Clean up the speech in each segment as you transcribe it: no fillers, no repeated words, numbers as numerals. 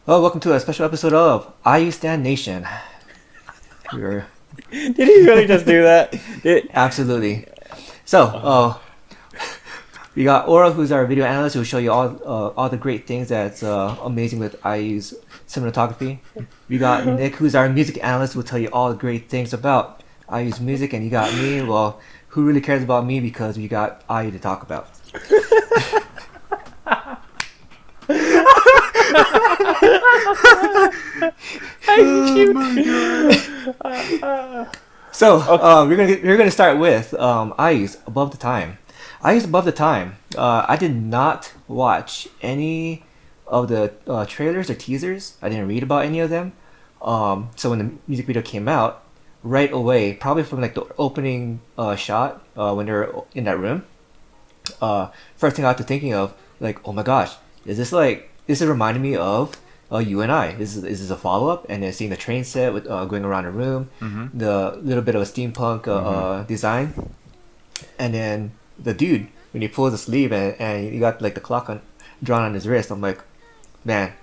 Oh, welcome to a special episode of IU Stan Nation. We're Did he really just do that? absolutely. So, we got Aura, who's our video analyst, who will show you all the great things that's amazing with IU's cinematography. We got Nick, who's our music analyst, who will tell you all the great things about IU's music, and you got me. Well, who really cares about me because we got IU to talk about. So we're gonna start with IU's Above the Time. IU's Above the Time. I did not watch any of the trailers or teasers. I didn't read about any of them. So when the music video came out, right away, probably from like the opening shot when they're in that room, first thing I got to thinking of, like, oh my gosh, this is reminding me of you and I. Is this a follow up? And then seeing the train set with going around the room, the little bit of a steampunk design, and then the dude when he pulls the sleeve and you got like the clock drawn on his wrist. I'm like, man,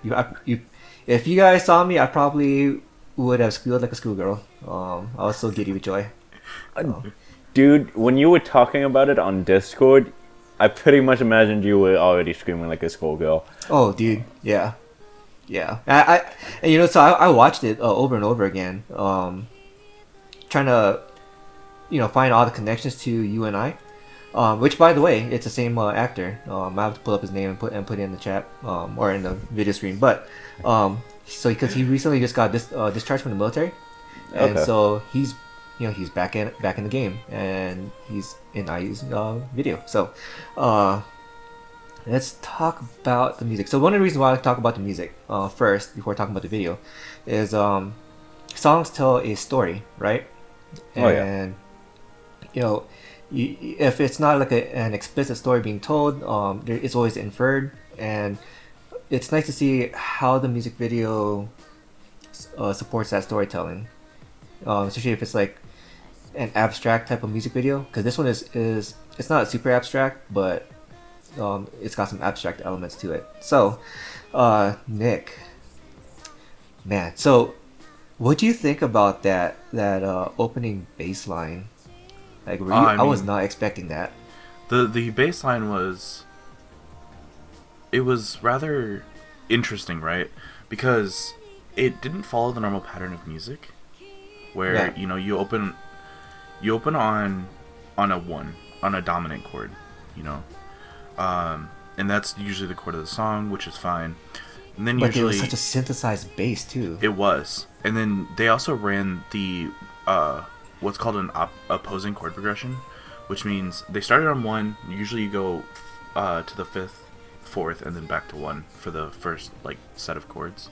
if you guys saw me, I probably would have squealed like a schoolgirl. I was so giddy with joy. Dude, when you were talking about it on Discord, I pretty much imagined you were already screaming like a schoolgirl. Oh, dude, yeah. Yeah, and so I watched it over and over again, trying to, find all the connections to you and I, which by the way, it's the same actor. I have to pull up his name and put it in the chat, or in the video screen. But so because he recently just got discharged from the military, and Okay. so he's back in the game, and he's in IU's video. So let's talk about the music. So one of the reasons why I talk about the music first before talking about the video is songs tell a story, right? Oh, yeah. And if it's not like an explicit story being told, it's always inferred, and it's nice to see how the music video supports that storytelling, especially if it's like an abstract type of music video. Because this one is it's not super abstract, but it's got some abstract elements to it. So, Nick, man, so what do you think about that opening bass line? Like, I was not expecting that. The bass line was rather interesting, right? Because it didn't follow the normal pattern of music, where Yeah. you open on a one, on a dominant chord, you know. And that's usually the chord of the song, which is fine. And then But it usually was such a synthesized bass too. it was, and then they also ran the what's called an opposing chord progression, which means they started on one. Usually, you go to the fifth, fourth, and then back to one for the first like set of chords.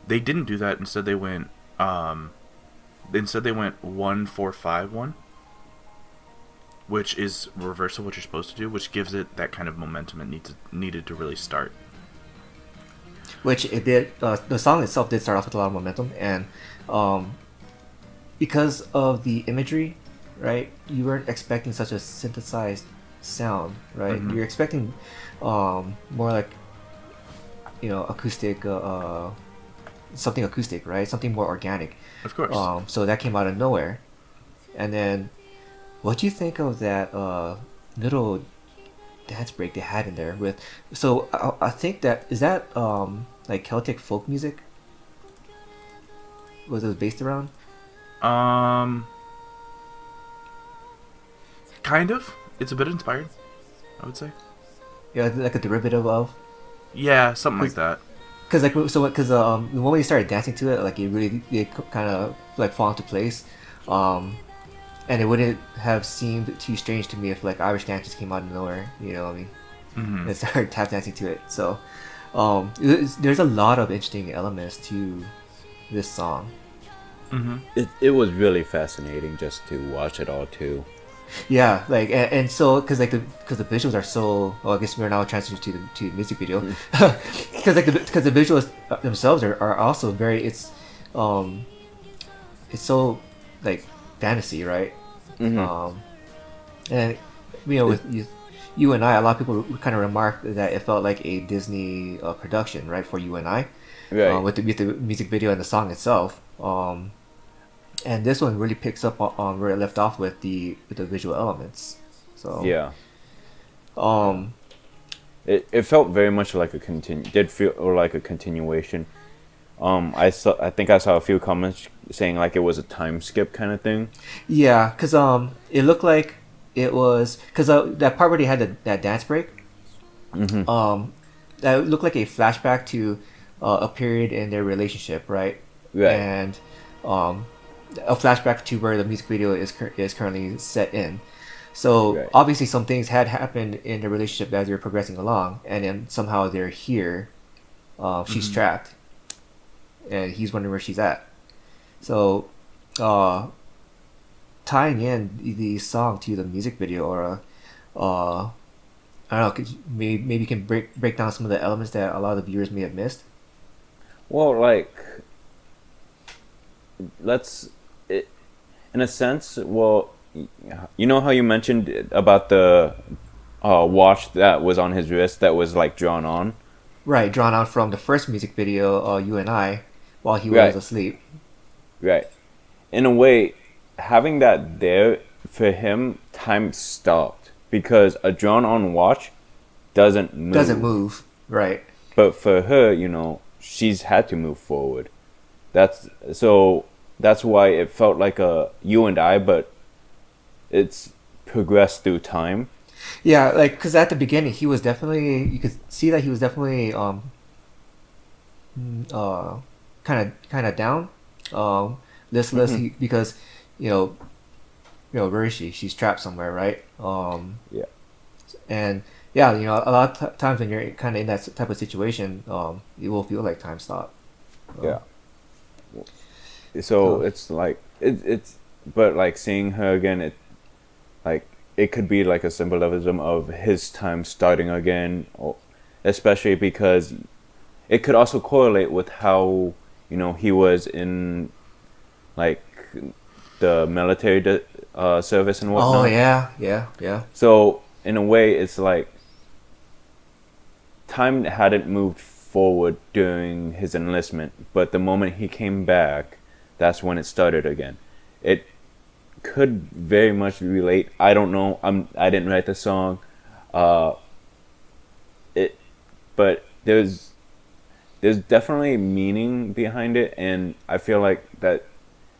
They didn't do that. Instead, they went 1-4-5-1, which is reverse of what you're supposed to do, which gives it that kind of momentum it needed to really start. Which it did. The song itself did start off with a lot of momentum, and because of the imagery, right? You weren't expecting such a synthesized sound, right? Mhm. You're expecting more like acoustic, something acoustic, right? Something more organic. Of course. So that came out of nowhere, and then what do you think of that little dance break they had in there with? So I think that is that like Celtic folk music. Was it based around? Kind of. It's a bit inspired, I would say. Yeah, like a derivative of. Yeah, something like that. Because the moment you started dancing to it, like it kind of like fall into place, and it wouldn't have seemed too strange to me if like Irish dancers came out of nowhere, you know what I mean? Mm-hmm. And started tap dancing to it. So, there's a lot of interesting elements to this song. Mm-hmm. It was really fascinating just to watch it all too. Yeah, like and so because the visuals are so. Well, I guess we're now transitioning to the music video, because the visuals themselves are also very. It's so like fantasy, right? Mhm. And with You and I, a lot of people kind of remarked that it felt like a Disney production, right, for You and I, Right. with the music video and the song itself. And this one really picks up on where it left off with the visual elements. So, Yeah. um, It felt very much like a did feel or like a continuation. I think I saw a few comments saying like it was a time skip kind of thing. yeah, because it looked like it was because that part where they had that dance break. Mm-hmm. That looked like a flashback to a period in their relationship, right? Right. And um, a flashback to where the music video is currently set in. So Right. obviously some things had happened in the relationship as they were progressing along, and then somehow they're here. She's trapped, and he's wondering where she's at. So, tying in the song to the music video, or I don't know, maybe you can break down some of the elements that a lot of the viewers may have missed. Well, like let's it, in a sense. Well, you know how you mentioned about the watch that was on his wrist that was like drawn on. Right, drawn out from the first music video, You and I, while he was Right. asleep. Right. In a way, having that there for him, time stopped because a drawn-on watch doesn't move. Doesn't move. Right. But for her, she's had to move forward. That's why it felt like a you and I, but it's progressed through time. Yeah, like because at the beginning he was definitely, you could see that he was definitely kind of down, listless. Because you know where is she? She's trapped somewhere, right? Yeah. And yeah, a lot of times when you're kind of in that type of situation, it will feel like time stopped. Yeah. So Oh. it's like it's but like seeing her again, it could be like a symbolism of his time starting again, especially because it could also correlate with how he was in like the military service and whatnot. Oh yeah. So in a way, it's like time hadn't moved forward during his enlistment, but the moment he came back, that's when it started again. It could very much relate. I don't know. I didn't write the song. But there's definitely meaning behind it, and I feel like that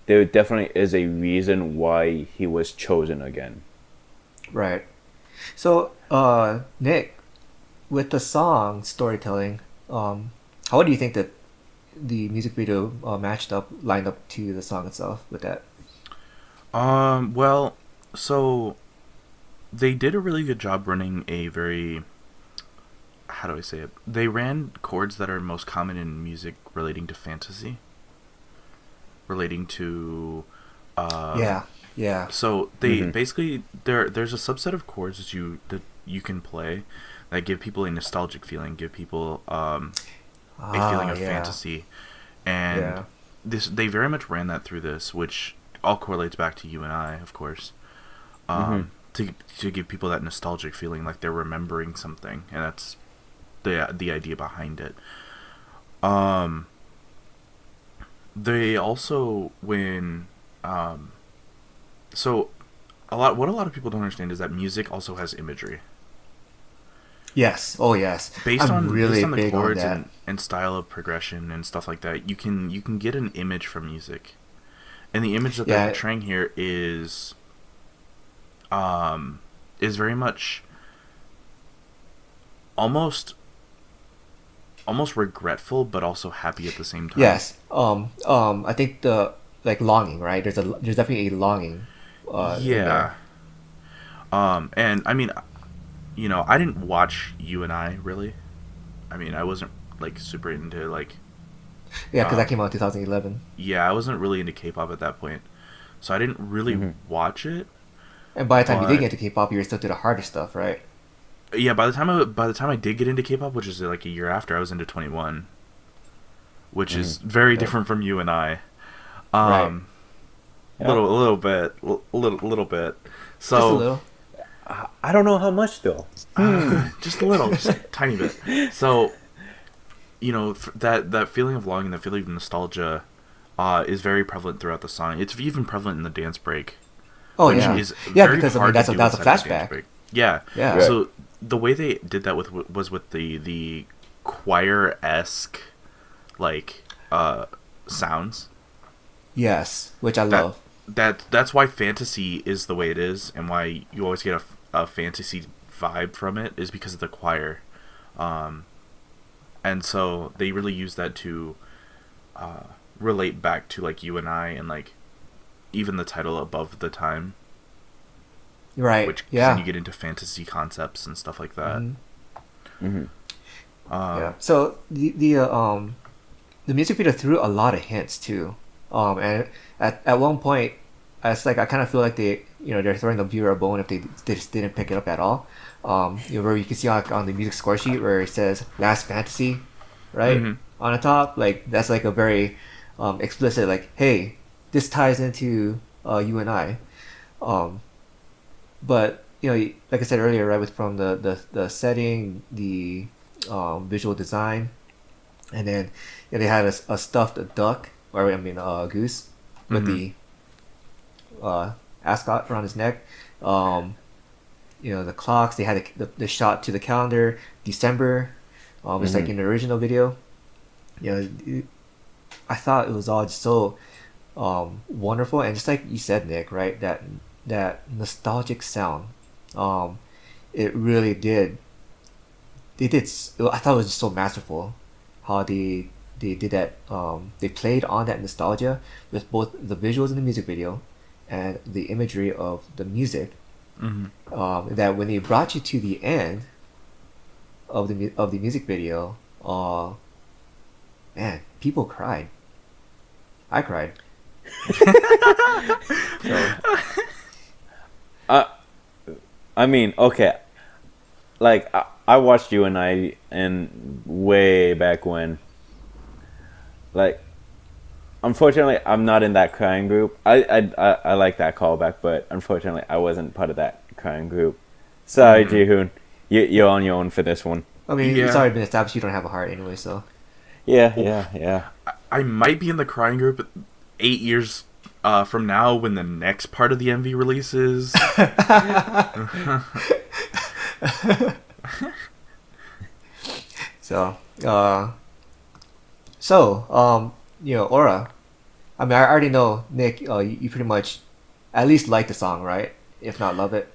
there definitely is a reason why he was chosen again. Right. So, Nick, with the song storytelling, how do you think that the music video lined up to the song itself with that? Well, so they did a really good job running a very, how do I say it? They ran chords that are most common in music relating to fantasy, relating to, Yeah. So they Mhm. basically there's a subset of chords that you can play that give people a nostalgic feeling, give people a feeling of Yeah. fantasy, and Yeah. they very much ran that through this, which all correlates back to You and I, of course, to give people that nostalgic feeling, like they're remembering something, and that's the idea behind it. They also so what a lot of people don't understand is that music also has imagery Yes. Oh yes. based I'm on really the big on chords that. and style of progression and stuff like that. You can get an image from music, and the image that they're Yeah. portraying here is very much almost regretful, but also happy at the same time. Yes. I think the like longing, right? There's definitely a longing. In Yeah. there. And I mean, I didn't watch You and I really. I mean, I wasn't like super into like. Yeah, because that Um, came out in 2011. yeah, I wasn't really into K-pop at that point, so I didn't really watch it. And by the time you did But get to K-pop, you were still to the harder stuff, right? yeah, by the time I did get into K-pop, which is like a year after, I was into 21, which is very Yeah. different from You and I. Right. A little bit, little bit. Just a So little. I don't know how much though. Just a little, just a tiny bit. So, that feeling of longing, that feeling of nostalgia, is very prevalent throughout the song. It's even prevalent in the dance break. Oh Which yeah, is yeah. very Because I mean, hard that's to do that's a inside of dance flashback. break. Yeah. Yeah. Right. So the way they did that was with the choir-esque like sounds. Yes, which I That love. that's why fantasy is the way it is, and why you always get a fantasy vibe from it is because of the choir. And so they really use that to relate back to like you and I, and like even the title Above the Time, Right. which 'cause then Yeah. you get into fantasy concepts and stuff like that. Mhm. Hmm. Yeah. So the music video threw a lot of hints too. And at one point, it's like I kind of feel like they're throwing the viewer a bone if they just didn't pick it up at all. Where you can see on the music score sheet where it says Last Fantasy, right, Mhm. on the top. Like that's like a very explicit like, hey, this ties into you and I. Um, but like I said earlier, right, with from the setting, the visual design, and then they had a stuffed duck, or I mean a goose with Mhm. the ascot around his neck. Um, the clocks. They had the shot to the calendar, December, just like in the original video. I thought it was all just so wonderful, and just like you said, Nick, right? That nostalgic sound. Um, it really did. I thought it was just so masterful how they did that. They played on that nostalgia with both the visuals in the music video and the imagery of the music. Mhm. That when they brought you to the end of the music video, man, people cried. I cried. So Uh, I mean, okay. Like I watched you and I and way back when. Like, unfortunately, I'm not in that crying group. I like that callback, but unfortunately, I wasn't part of that crying group. Sorry, Jihoon. You're on your own for this one. I mean, it's Yeah. already been established you don't have a heart anyway. So Yeah, Oof. yeah. I might be in the crying group 8 years from now when the next part of the MV releases. so uh, Aura. I mean, I already know Nick. You pretty much at least like the song, right? If not love it.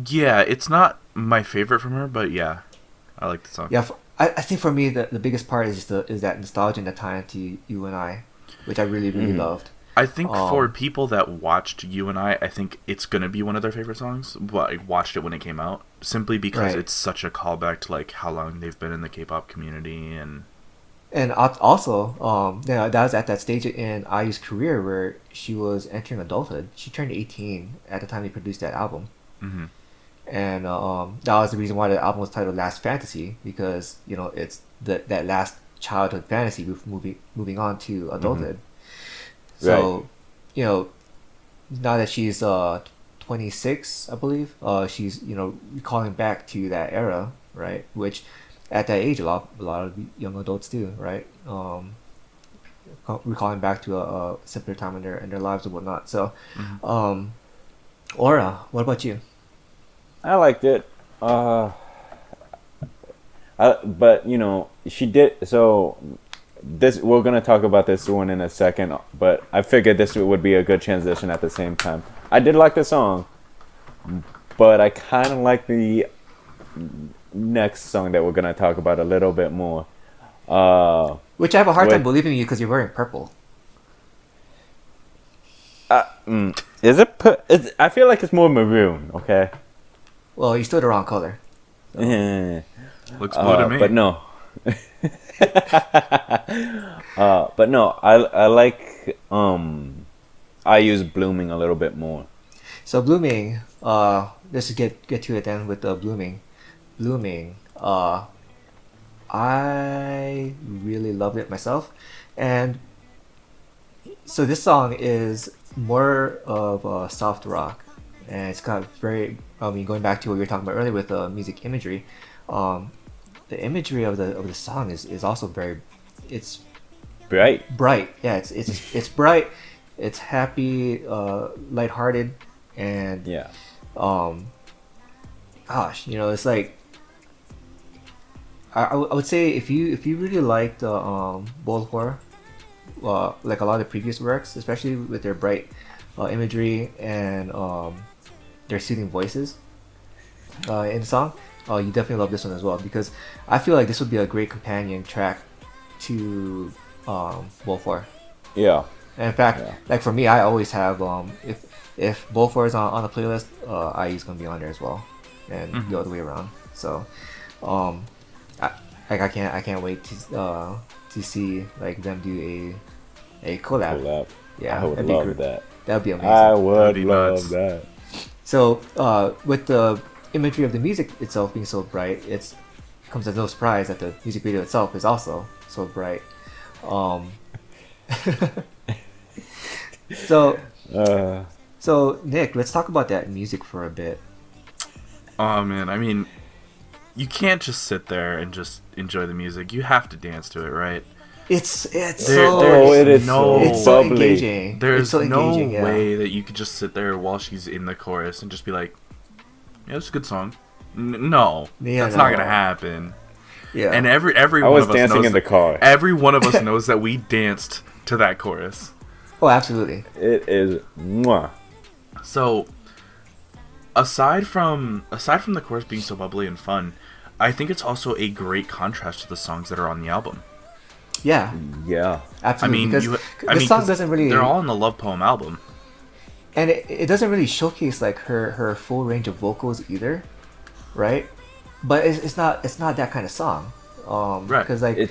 Yeah, it's not my favorite from her, but yeah, I like the song. Yeah, I think for me the biggest part is that nostalgia and the tie to you and I, which I really really loved. I think for Um, people that watched You and I think it's gonna be one of their favorite songs. But I watched it when it came out simply because Right. it's such a callback to like how long they've been in the K-pop community, and And also, that was at that stage in IU's career where she was entering adulthood. She turned 18 at the time they produced that album. Mhm. And that was the reason why the album was titled Last Fantasy, because it's that last childhood fantasy before moving on to adulthood. So, now that she's 26, I believe, she's recalling back to that era, right? Which at that age, a lot of young adults do, right? Recalling back to a simpler time in their lives and whatnot. So, um, Aura, what about you? I liked it. But she did. So this we're gonna talk about this one in a second. But I figured this would be a good transition at the same time. I did like the song, but I kind of like the next song that we're gonna talk about a little bit more. Which I have a hard time With believing you because you're wearing purple. is it? I feel like it's more maroon. Okay. Well, you're still the wrong color. Looks blue to me. But no. But no, I like I use blooming a little bit more. So blooming, let's just get to it then with the blooming. Blooming, I really loved it myself, and so this song is more of a soft rock, and it's got very I mean, going back to what we were talking about earlier with music imagery, um, the imagery of the song is also very, it's Right. bright. Yeah, it's bright. It's happy, lighthearted, and Yeah. um, gosh, it's like I would say if you really liked Bold Horror, like a lot of the previous works, especially with their bright imagery and their soothing voices in the song, you definitely love this one as well, because I feel like this would be a great companion track to Bold Horror. Yeah. And in fact, Yeah. like for me, I always have if Bold Horror is on the playlist, IU's gonna be on there as well, and the other way around. So, um, I can't wait to see like them do a collab. Collab. Yeah, I would that'd be love great. that. That'd be amazing. I That'd would be love nuts. that. So, with the imagery of the music itself being so bright, it comes as no surprise that the music video itself is also so bright. Um, so, Uh, so Nick, let's talk about that music for a bit. Oh man, I mean, you can't just sit there and just enjoy the music. You have to dance to it, right? It's There- so oh, it is no- so it's so bubbly. engaging. There's it's so no engaging, yeah. way that you could just sit there while she's in the chorus and just be like, "Yeah, it's a good song." No, Yeah, that's not no. gonna happen. Yeah, And every I one was of us dancing knows in the car. Every one of us knows that we danced to that chorus. oh, absolutely. It is mwah. So, aside from the chorus being so bubbly and fun, I think it's also a great contrast to the songs that are on the album. Yeah, Yeah. I absolutely. mean, because the song 'cause doesn't really, They're all on the Love Poem album. and it doesn't really showcase like her full range of vocals either, right? But it's not that kind of song, Right. Because like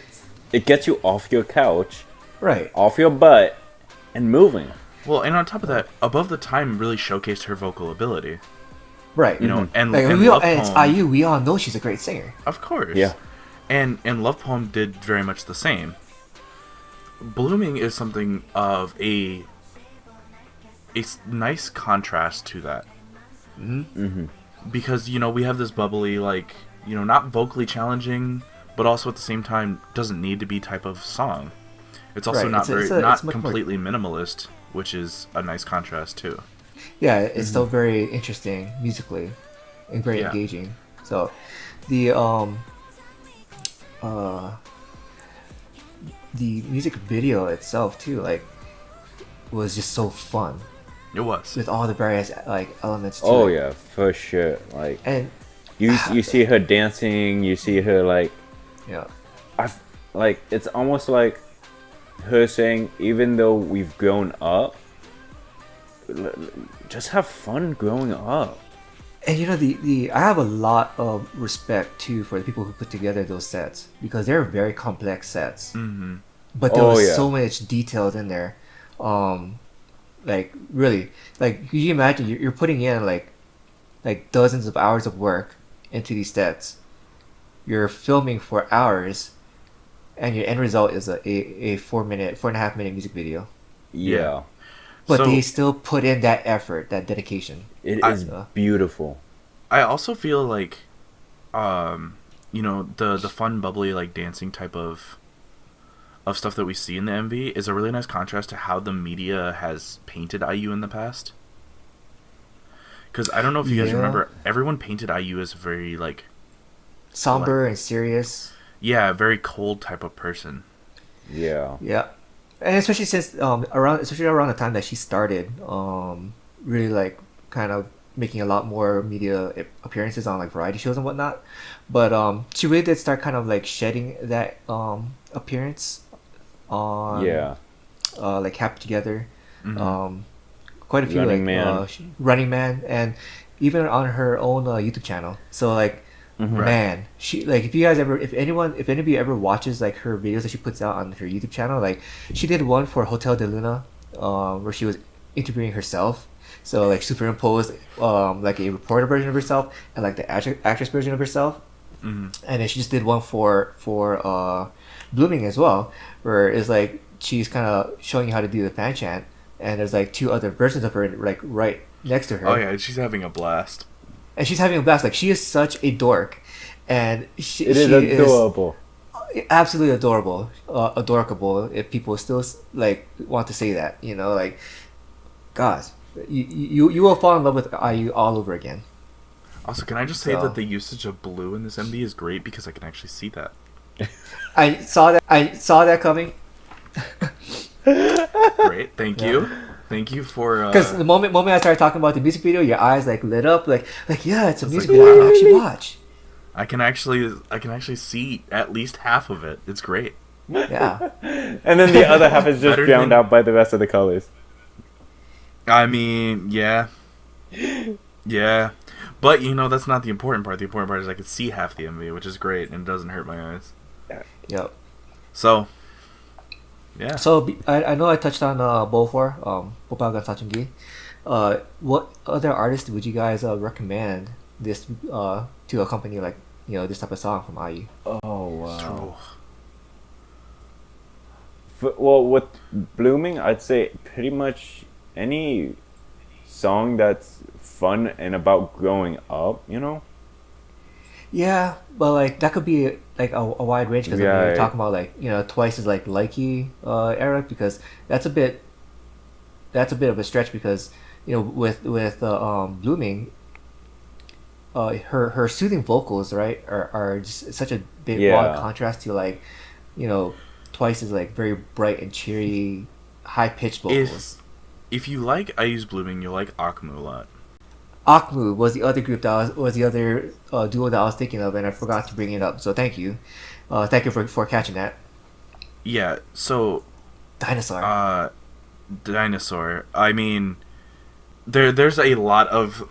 It gets you off your couch, right, off your butt, and moving. Well, and on top of that, Above the Time really showcased her vocal ability. right. You know, and, Like and we all, Love and it's Poem, IU. We all know she's a great singer. of course. Yeah. And Love Poem did very much the same. Blooming is something of a nice contrast to that. Because, we have this bubbly, like, not vocally challenging, but also at the same time doesn't need to be type of song. It's also Right, not it's not much more- completely minimalist, which is a nice contrast too. Yeah, it's still very interesting musically and very Yeah. engaging. So the the music video itself too, like, was just so fun It was. with all the various like elements to Oh it. yeah, for sure. Like And you see her dancing, you see her like yeah, like it's almost like her saying, even though we've grown up, just have fun growing up. and the I have a lot of respect too for the people who put together those sets, because they're very complex sets. Mm-hmm. But there Oh, was yeah. so much details in there. Like really, like can you imagine you're putting in like dozens of hours of work into these sets. You're filming for hours, and your end result is a 4.5 minute music video. Yeah. But So- they still put in that effort, that dedication. It is I- beautiful. I also feel like, the fun, bubbly, like dancing type of stuff that we see in the MV is a really nice contrast to how the media has painted IU in the past. Because I don't know if you guys Yeah. remember, everyone painted IU as very like, Somber and serious. yeah, very cold type of person. Yeah. Yeah, and especially since especially around the time that she started, really like kind of making a lot more media appearances on like variety shows and whatnot. But she really did start kind of like shedding that appearance on Yeah. like Happy Together, Mhm. quite a few Running like Man. Running Man, and even on her own YouTube channel. So like. Mhm. Man, she like if anybody ever watches like her videos that she puts out on her YouTube channel, like she did one for Hotel de Luna, where she was interviewing herself. So like superimposed like a reporter version of herself and like the actress version of herself, Mhm. and then she just did one for Blooming as well, where it's like she's kind of showing you how to do the fan chant, and there's like two other versions of her like right next to her. Oh yeah, she's having a blast. and she's having a blast. Like she is such a dork, and she It is she is adorable. absolutely adorable, adorable. If people still like want to say that, you know, like, God, you will fall in love with IU all over again. Also, can I just say So- that the usage of blue in this MV is great because I can actually see that. I saw that. I saw that coming Great, thank you. Thank you for. because the moment I started talking about the music video, your eyes like lit up, like yeah, it's a It's music like, video I can wow. actually watch. I can actually see at least half of it. It's great. Yeah, And then the other half is just Better drowned than- out by the rest of the colors. I mean, yeah, yeah, but you know that's not the important part. The important part is I could see half the MV, which is great and it doesn't hurt my eyes. yep. So, yeah. So I know I touched on Bofor, Bopagan Sachungi. What other artists would you guys recommend this to accompany like this type of song from IU? Oh wow. Oh, Well, with Blooming, I'd say pretty much any song that's fun and about growing up, you know? Yeah, but like that could be like a wide range because I mean, Yeah, you're talking about like Twice is like Likey era because that's a bit of a stretch because with Blooming, her soothing vocals right are just such a big broad Yeah. contrast to like Twice is like very bright and cheery, high pitched vocals. if you like IU's Blooming, you'll like Akmu a lot. Akmu was the other group that was the other duo that I was thinking of, and I forgot to bring it up. So thank you for catching that. Yeah. So, Dinosaur. Dinosaur. I mean, there's a lot of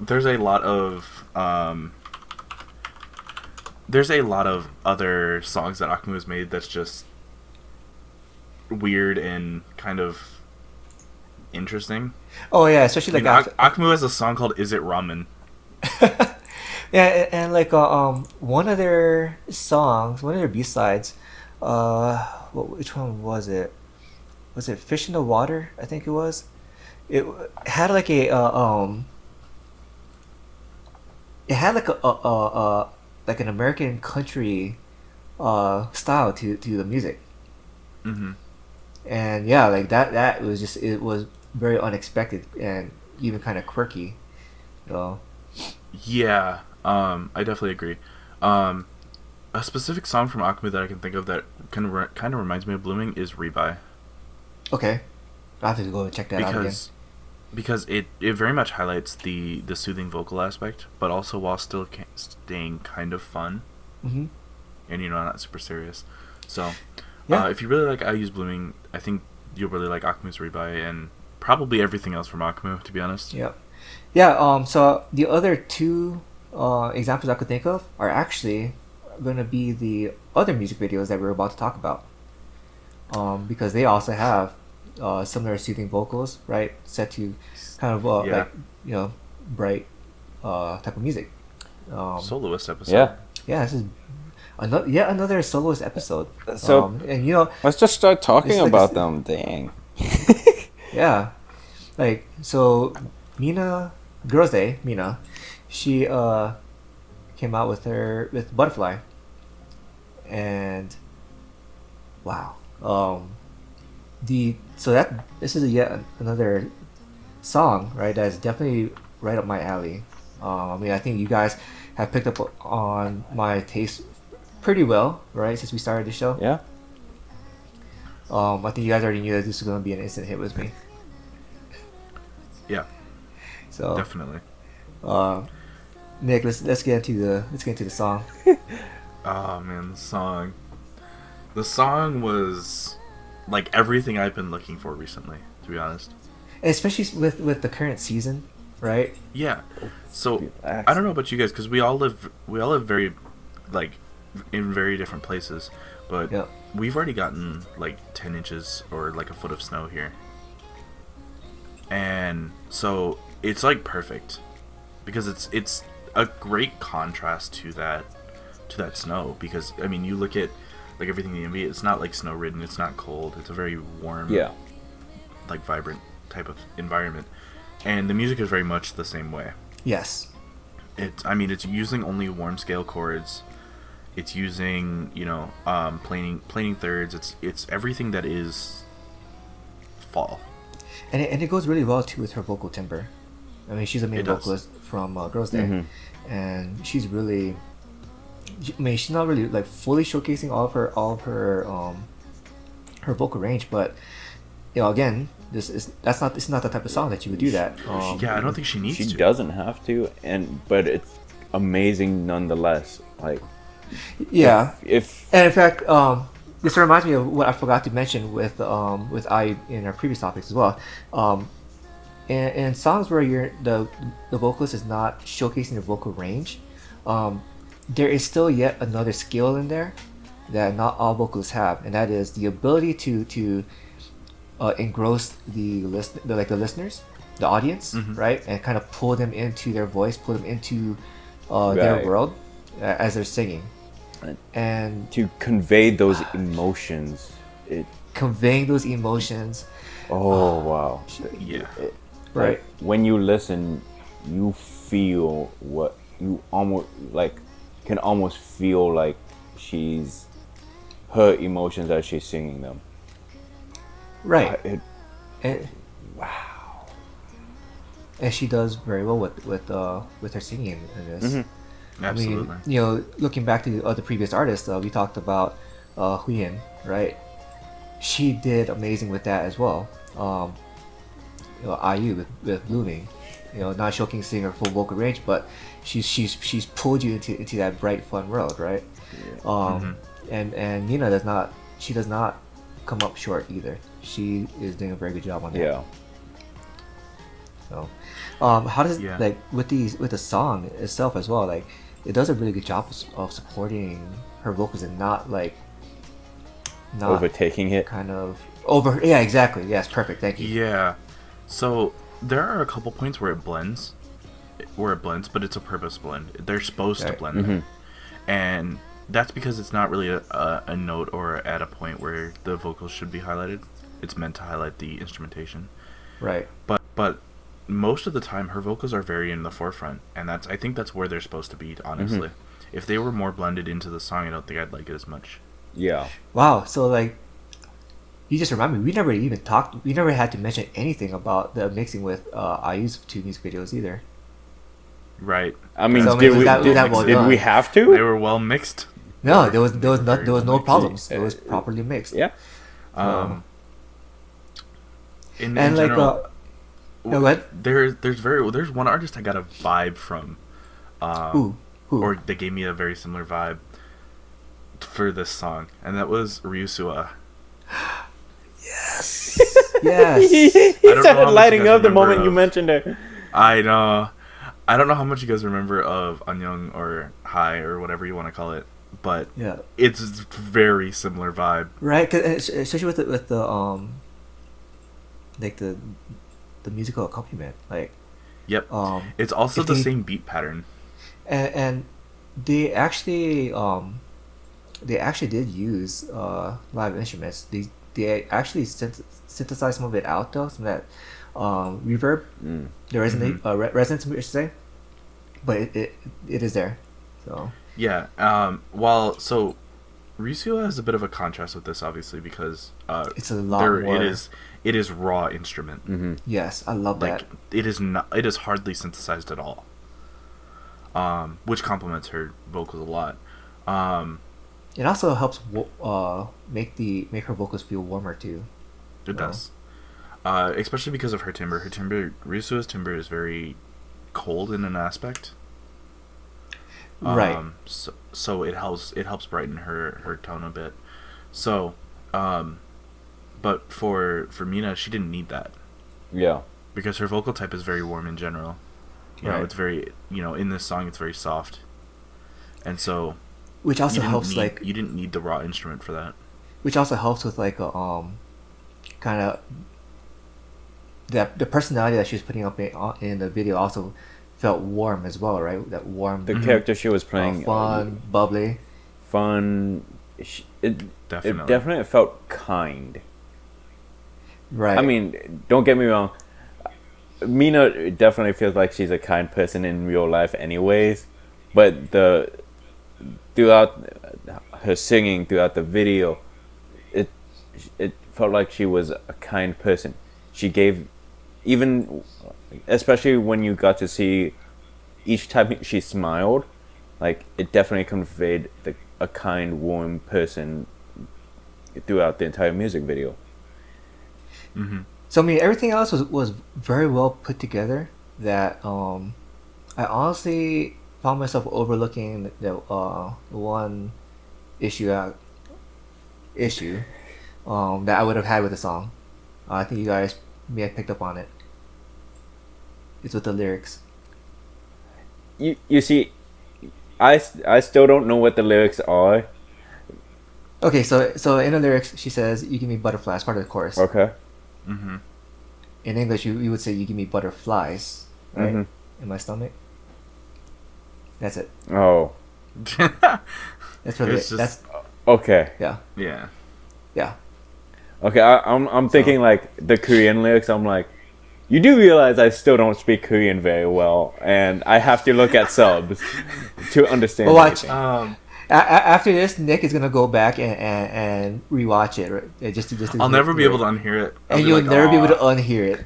other songs that Akmu has made that's just weird and kind of interesting. Oh yeah, especially I like mean, Akmu has a song called "Is It Ramen." yeah, and like one of their songs, one of their B sides, which one was it? Was it "Fish in the Water"? I think it was. It had like a it had like a like an American country style to the music. Mm-hmm. And yeah, like that was just it was very unexpected and even kind of quirky. Yeah, I definitely agree. A specific song from Akmu that I can think of that kind of reminds me of Blooming is "Rebuy." Okay, I have to go and check that out again. Because it very much highlights the soothing vocal aspect, but also while still staying kind of fun, Mm-hmm. and not super serious. So, Yeah. if you really like IU's Blooming, I think you'll really like Akmu's "Rebuy" and probably everything else from Akmu, to be honest. Yeah, yeah. So the other two examples I could think of are actually gonna be the other music videos that we're about to talk about. Because they also have similar soothing vocals, right? Set to kind of Yeah. like bright type of music. Soloist episode. Yeah. Yeah, this is another soloist episode. So- and Let's just start It's talking like about a- them. Dang. yeah, like so Minah, Girls' Day, Minah, she came out with Butterfly, and wow, this is yet another song, right? That's definitely right up my alley. I mean, I think you guys have picked up on my taste pretty well, right? Since we started the show. Yeah. I think you guys already knew that this was gonna be an instant hit with me. Yeah, So, definitely. Nick, let's get into the song. Oh man, the song was like everything I've been looking for recently, to be honest. And especially with the current season, right? Yeah. So I don't know about you guys, because we all live very, like, in very different places, but Yeah. we've already gotten like 10 inches or like a foot of snow here, and so it's like perfect because it's a great contrast to that snow. Because I mean, you look at like everything in the MV, it's not like snow ridden, it's not cold, it's a very warm, Yeah. like vibrant type of environment, and the music is very much the same way. Yes. It's using only warm scale chords. It's using planing thirds. It's everything that is fall. And it goes really well too with her vocal timbre. I mean, she's a main It does. vocalist from Girls' Day, and she's really. I mean, she's not really like fully showcasing her vocal range, but again, this is not the type of song that you would do that. Yeah, I don't think she needs She to. doesn't have to, but it's amazing nonetheless. Like, Yeah, if and in fact, this reminds me of what I forgot to mention with I in our previous topics as well. In songs where the vocalist is not showcasing their vocal range, there is still yet another skill in there that not all vocalists have, and that is the ability to engross the listeners, the audience, right, and kind of pull them into their voice, pull them into their Right. world as they're singing, and to convey those emotions, conveying those emotions, wow. Yeah. right? Like, when you listen, you feel what you can almost feel like her emotions as she's singing them. Right. It, And, wow. and she does very well with her singing in this. Absolutely. I mean, looking back to the previous artists, we talked about Huyen, right? She did amazing with that as well. IU with Blooming, not showcasing her full vocal range, but she's pulled you into that bright, fun world, right? And Nina does not come up short either. She is doing a very good job on that. Yeah. So, how does Yeah. like with the song itself as well? Like, it does a really good job of supporting her vocals and not Overtaking it. kind of over. Yeah, exactly. Yes, perfect. Thank you. Yeah. So there are a couple points where it blends, but it's a purpose blend. They're supposed to Right. blend there. And that's because it's not really a note or at a point where the vocals should be highlighted. It's meant to highlight the instrumentation. Right. But most of the time her vocals are very in the forefront, and I think that's where they're supposed to be, honestly. If they were more blended into the song, I don't think I'd like it as much. Yeah. Wow. So like, you just remind me. We never even talked. We never had to mention anything about the mixing with IU's two music videos either. Right. I mean, So, did was we that well did done? we have They to? were well mixed. No, there was no mixed. problems. It was properly mixed. Yeah. In And like, general, no, what? there's one artist I got a vibe from, Who? or they gave me a very similar vibe for this song, and that was Ryusua. Yes. He I don't know how started much lighting you guys up the moment remember you of- mentioned her. I know. I don't know how much you guys remember of Annyeong or Hi or whatever you want to call it, but Yeah. it's very similar vibe. Right. 'Cause especially with the like the musical accompaniment, like Yep. um It's also if the they- same beat pattern. and they actually did use live instruments. They actually synthesized some of it out though, some of that reverb, the resonance, I should say, but it is there. So Yeah. So Ryusua has a bit of a contrast with this, obviously, because it's a lot more. it is raw instrument. Yes, I love Like that. it is hardly synthesized at all. Which complements her vocals a lot. It also helps make her vocals feel warmer too. It does. Especially because of her timbre. Ryusua's timbre is very cold in an aspect. Right. So it helps brighten her tone a bit. So, but for Minah, she didn't need that Yeah. because her vocal type is very warm in general. Right. It's very in this song it's very soft, and so Which also you didn't helps need, you didn't need the raw instrument for that. which also helps with like a kind of the personality that she was putting up in the video also felt warm as well, right? That warm, The character she was playing, fun, bubbly. fun. It Definitely. definitely felt kind. Right. I mean, don't get me wrong. Mina definitely feels like she's a kind person in real life, anyways. But throughout her singing, throughout the video, it it felt like she was a kind person. She gave, even, especially when you got to see each time she smiled, like it definitely conveyed a kind, warm person throughout the entire music video. So I mean, everything else was very well put together. That I honestly found myself overlooking the one issue issue that I would have had with the song. I think you guys may have picked up on it. It's with the lyrics. You see, I still don't know what the lyrics are. Okay, so in the lyrics she says, "You give me butterflies," part of the chorus. Okay. In English, you would say, "You give me butterflies," right? In my stomach. That's it. Oh. That's really It's it. just- That's Okay. yeah. Yeah. Okay. I'm thinking like the Korean lyrics. I'm like, you do realize I still don't speak Korean very well, and I have to look at subs to understand. But watch. anything. After this, Nick is gonna go back and rewatch it, right? Just to I'll never be able to unhear it. I'll and be you'll like, never be able to "Aw." unhear it.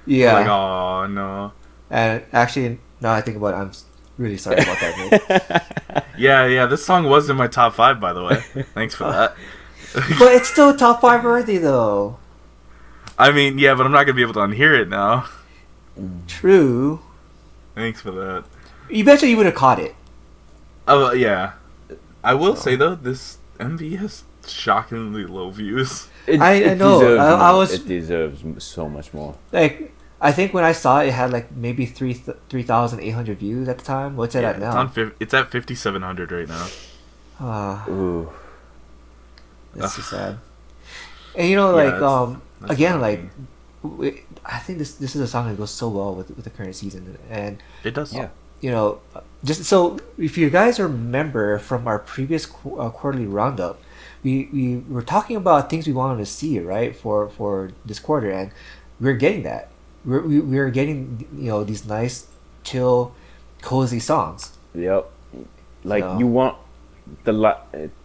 Yeah. Like, oh no. And actually, now I think about it, I'm really sorry about that, Nick. Yeah. This song was in my top 5, by the way. Thanks for that. But it's still top 5 worthy, though. I mean, yeah, but I'm not gonna be able to unhear it now. True. Thanks for that. Eventually, you would have caught it. Oh yeah. I will say though, this MV has shockingly low views. I know. Deserves I more. was- It deserves so much more. Like, I think when I saw it, it had like maybe 3,800 views at the time. What's it Yeah, at it's now? on it's at 5,700 right now. Ooh. That's so sad. And you know, Yeah, like, that's again, like, shocking. I think this is a song that goes so well with the current season, and It does. Yeah. you know, just so if you guys remember from our previous quarterly roundup, we were talking about things we wanted to see, right, for this quarter, and we're getting that. We're getting, you know, these nice, chill, cozy songs. Yep. Like So- you want the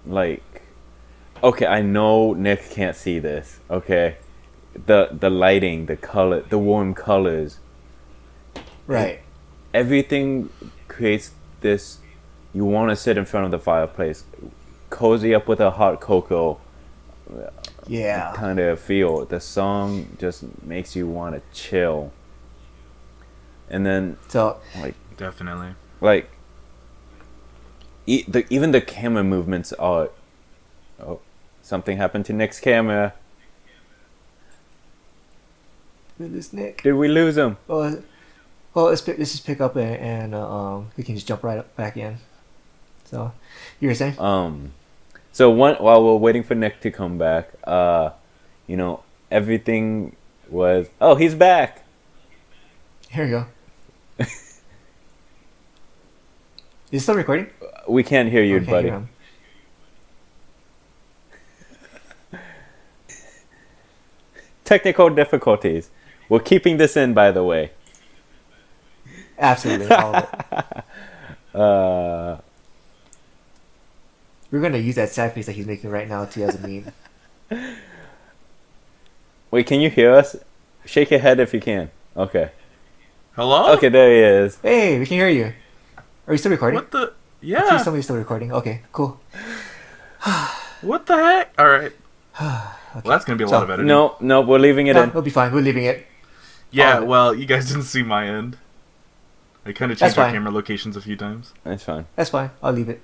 like. Okay, I know Nick can't see this. Okay, the lighting, the color, the warm colors, Right. everything creates this. You want to sit in front of the fireplace, cozy up with a hot cocoa Yeah. kind of feel. The song just makes you want to chill. And then So Definitely. like even the camera movements are. Oh, something happened to Nick's camera. we lose Nick. Did we lose him? Well, let's just pick up and we can just jump right up back in. So, you were saying? So while we're waiting for Nick to come back, you know, everything was. Oh, he's back. Here we go. Is it still recording? We can't hear you, Okay, buddy. hear him. Technical difficulties. We're keeping this in, by the way. Absolutely, all of it. We're gonna use that sad face that he's making right now too as a meme. Wait, can you hear us? Shake your head if you can. Okay. Hello? Okay, there he is. Hey, we can hear you. Are you still recording? What the? I see Yeah. somebody's still recording. Okay, cool. What the heck? All right. Well, that's gonna be a lot of editing. No, we're leaving it No, in. it'll be fine. We're leaving it. Yeah. all of it. Well, you guys didn't see my end. I kind of That's changed our fine. camera locations a few times. That's fine. That's fine. I'll leave it.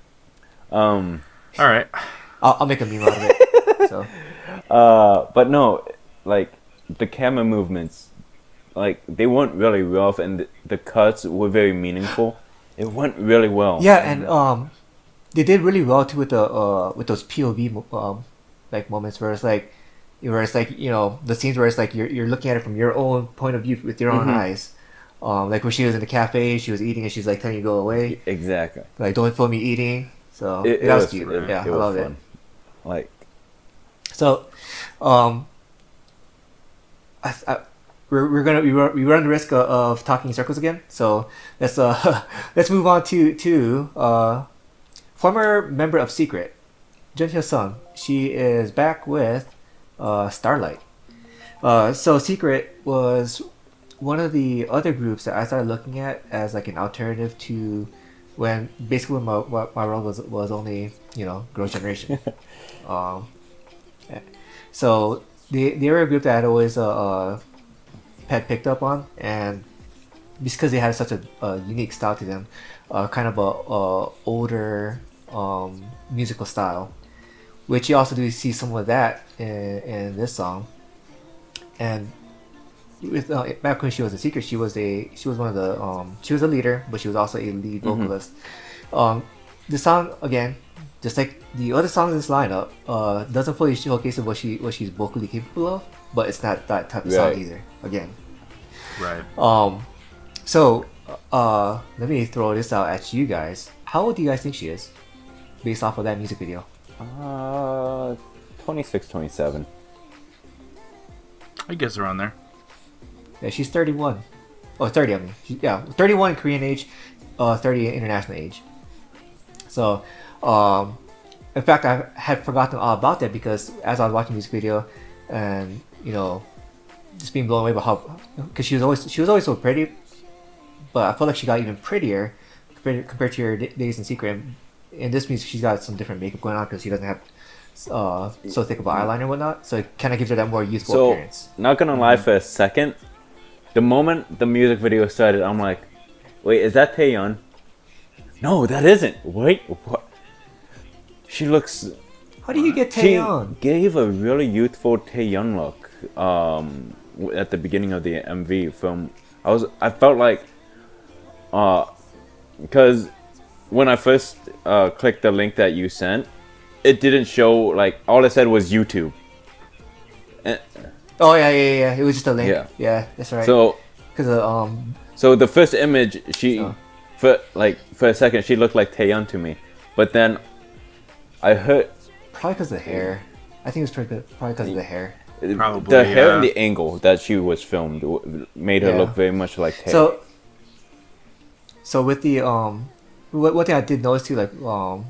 All right. I'll make a meme out of it. So But no, like the camera movements, like they weren't really rough, and the cuts were very meaningful. It went really well. yeah, and they did really well too with those POV like moments where it's like you know the scenes where it's like you're looking at it from your own point of view with your own eyes. Like when she was in the cafe, she was eating and she's like telling you to go away. Exactly. Like don't film me eating. So It that was was cute. fun. Yeah, It I was love fun. it. Like So, I we run the risk of talking in circles again. So let's let's move on to former member of Secret, Jun Hyo Seong. She is back with Starlight. So Secret was one of the other groups that I started looking at as like an alternative to when basically when my role was only Girls' Generation. um, so they were a group that I'd always had picked up on, and because they had such a unique style to them, kind of a older musical style, which you also do see some of that in this song. And with back when she was a Secret, she was one of the she was a leader, but she was also a lead vocalist. The song again, just like the other songs in this lineup, doesn't fully showcase what she's vocally capable of, but it's not that type of song either. Again, Right. So let me throw this out at you guys. How old do you guys think she is, based off of that music video? 26, 27. I guess around there. Yeah, she's 31. Oh, 30, I mean. 31 Korean age, 30 international age. So, in fact, I had forgotten all about that because as I was watching this video, and just being blown away by how, because she was always so pretty, but I felt like she got even prettier compared to her days in Secret. In this music, she's got some different makeup going on because she doesn't have so thick of an eyeliner and whatnot, so it kind of gives her that more youthful appearance. Not gonna lie, for a second, the moment the music video started, I'm like, wait, is that Taeyeon? No, that isn't. Wait, what? She looks... How do you get She Taeyeon? gave a really youthful Taeyeon look at the beginning of the MV film. I felt like... Because when I first clicked the link that you sent, it didn't show, like, all it said was YouTube. Oh yeah. It was just a link. Yeah. Yeah, that's right. So, Because so the first image, for a second, she looked like Taeyeon to me. But then I heard... probably because of the hair. I think it was probably because of the hair. Probably, the hair yeah. and the angle that she was filmed made her Yeah. look very much like Taeyeon. So with the one thing I did notice too, like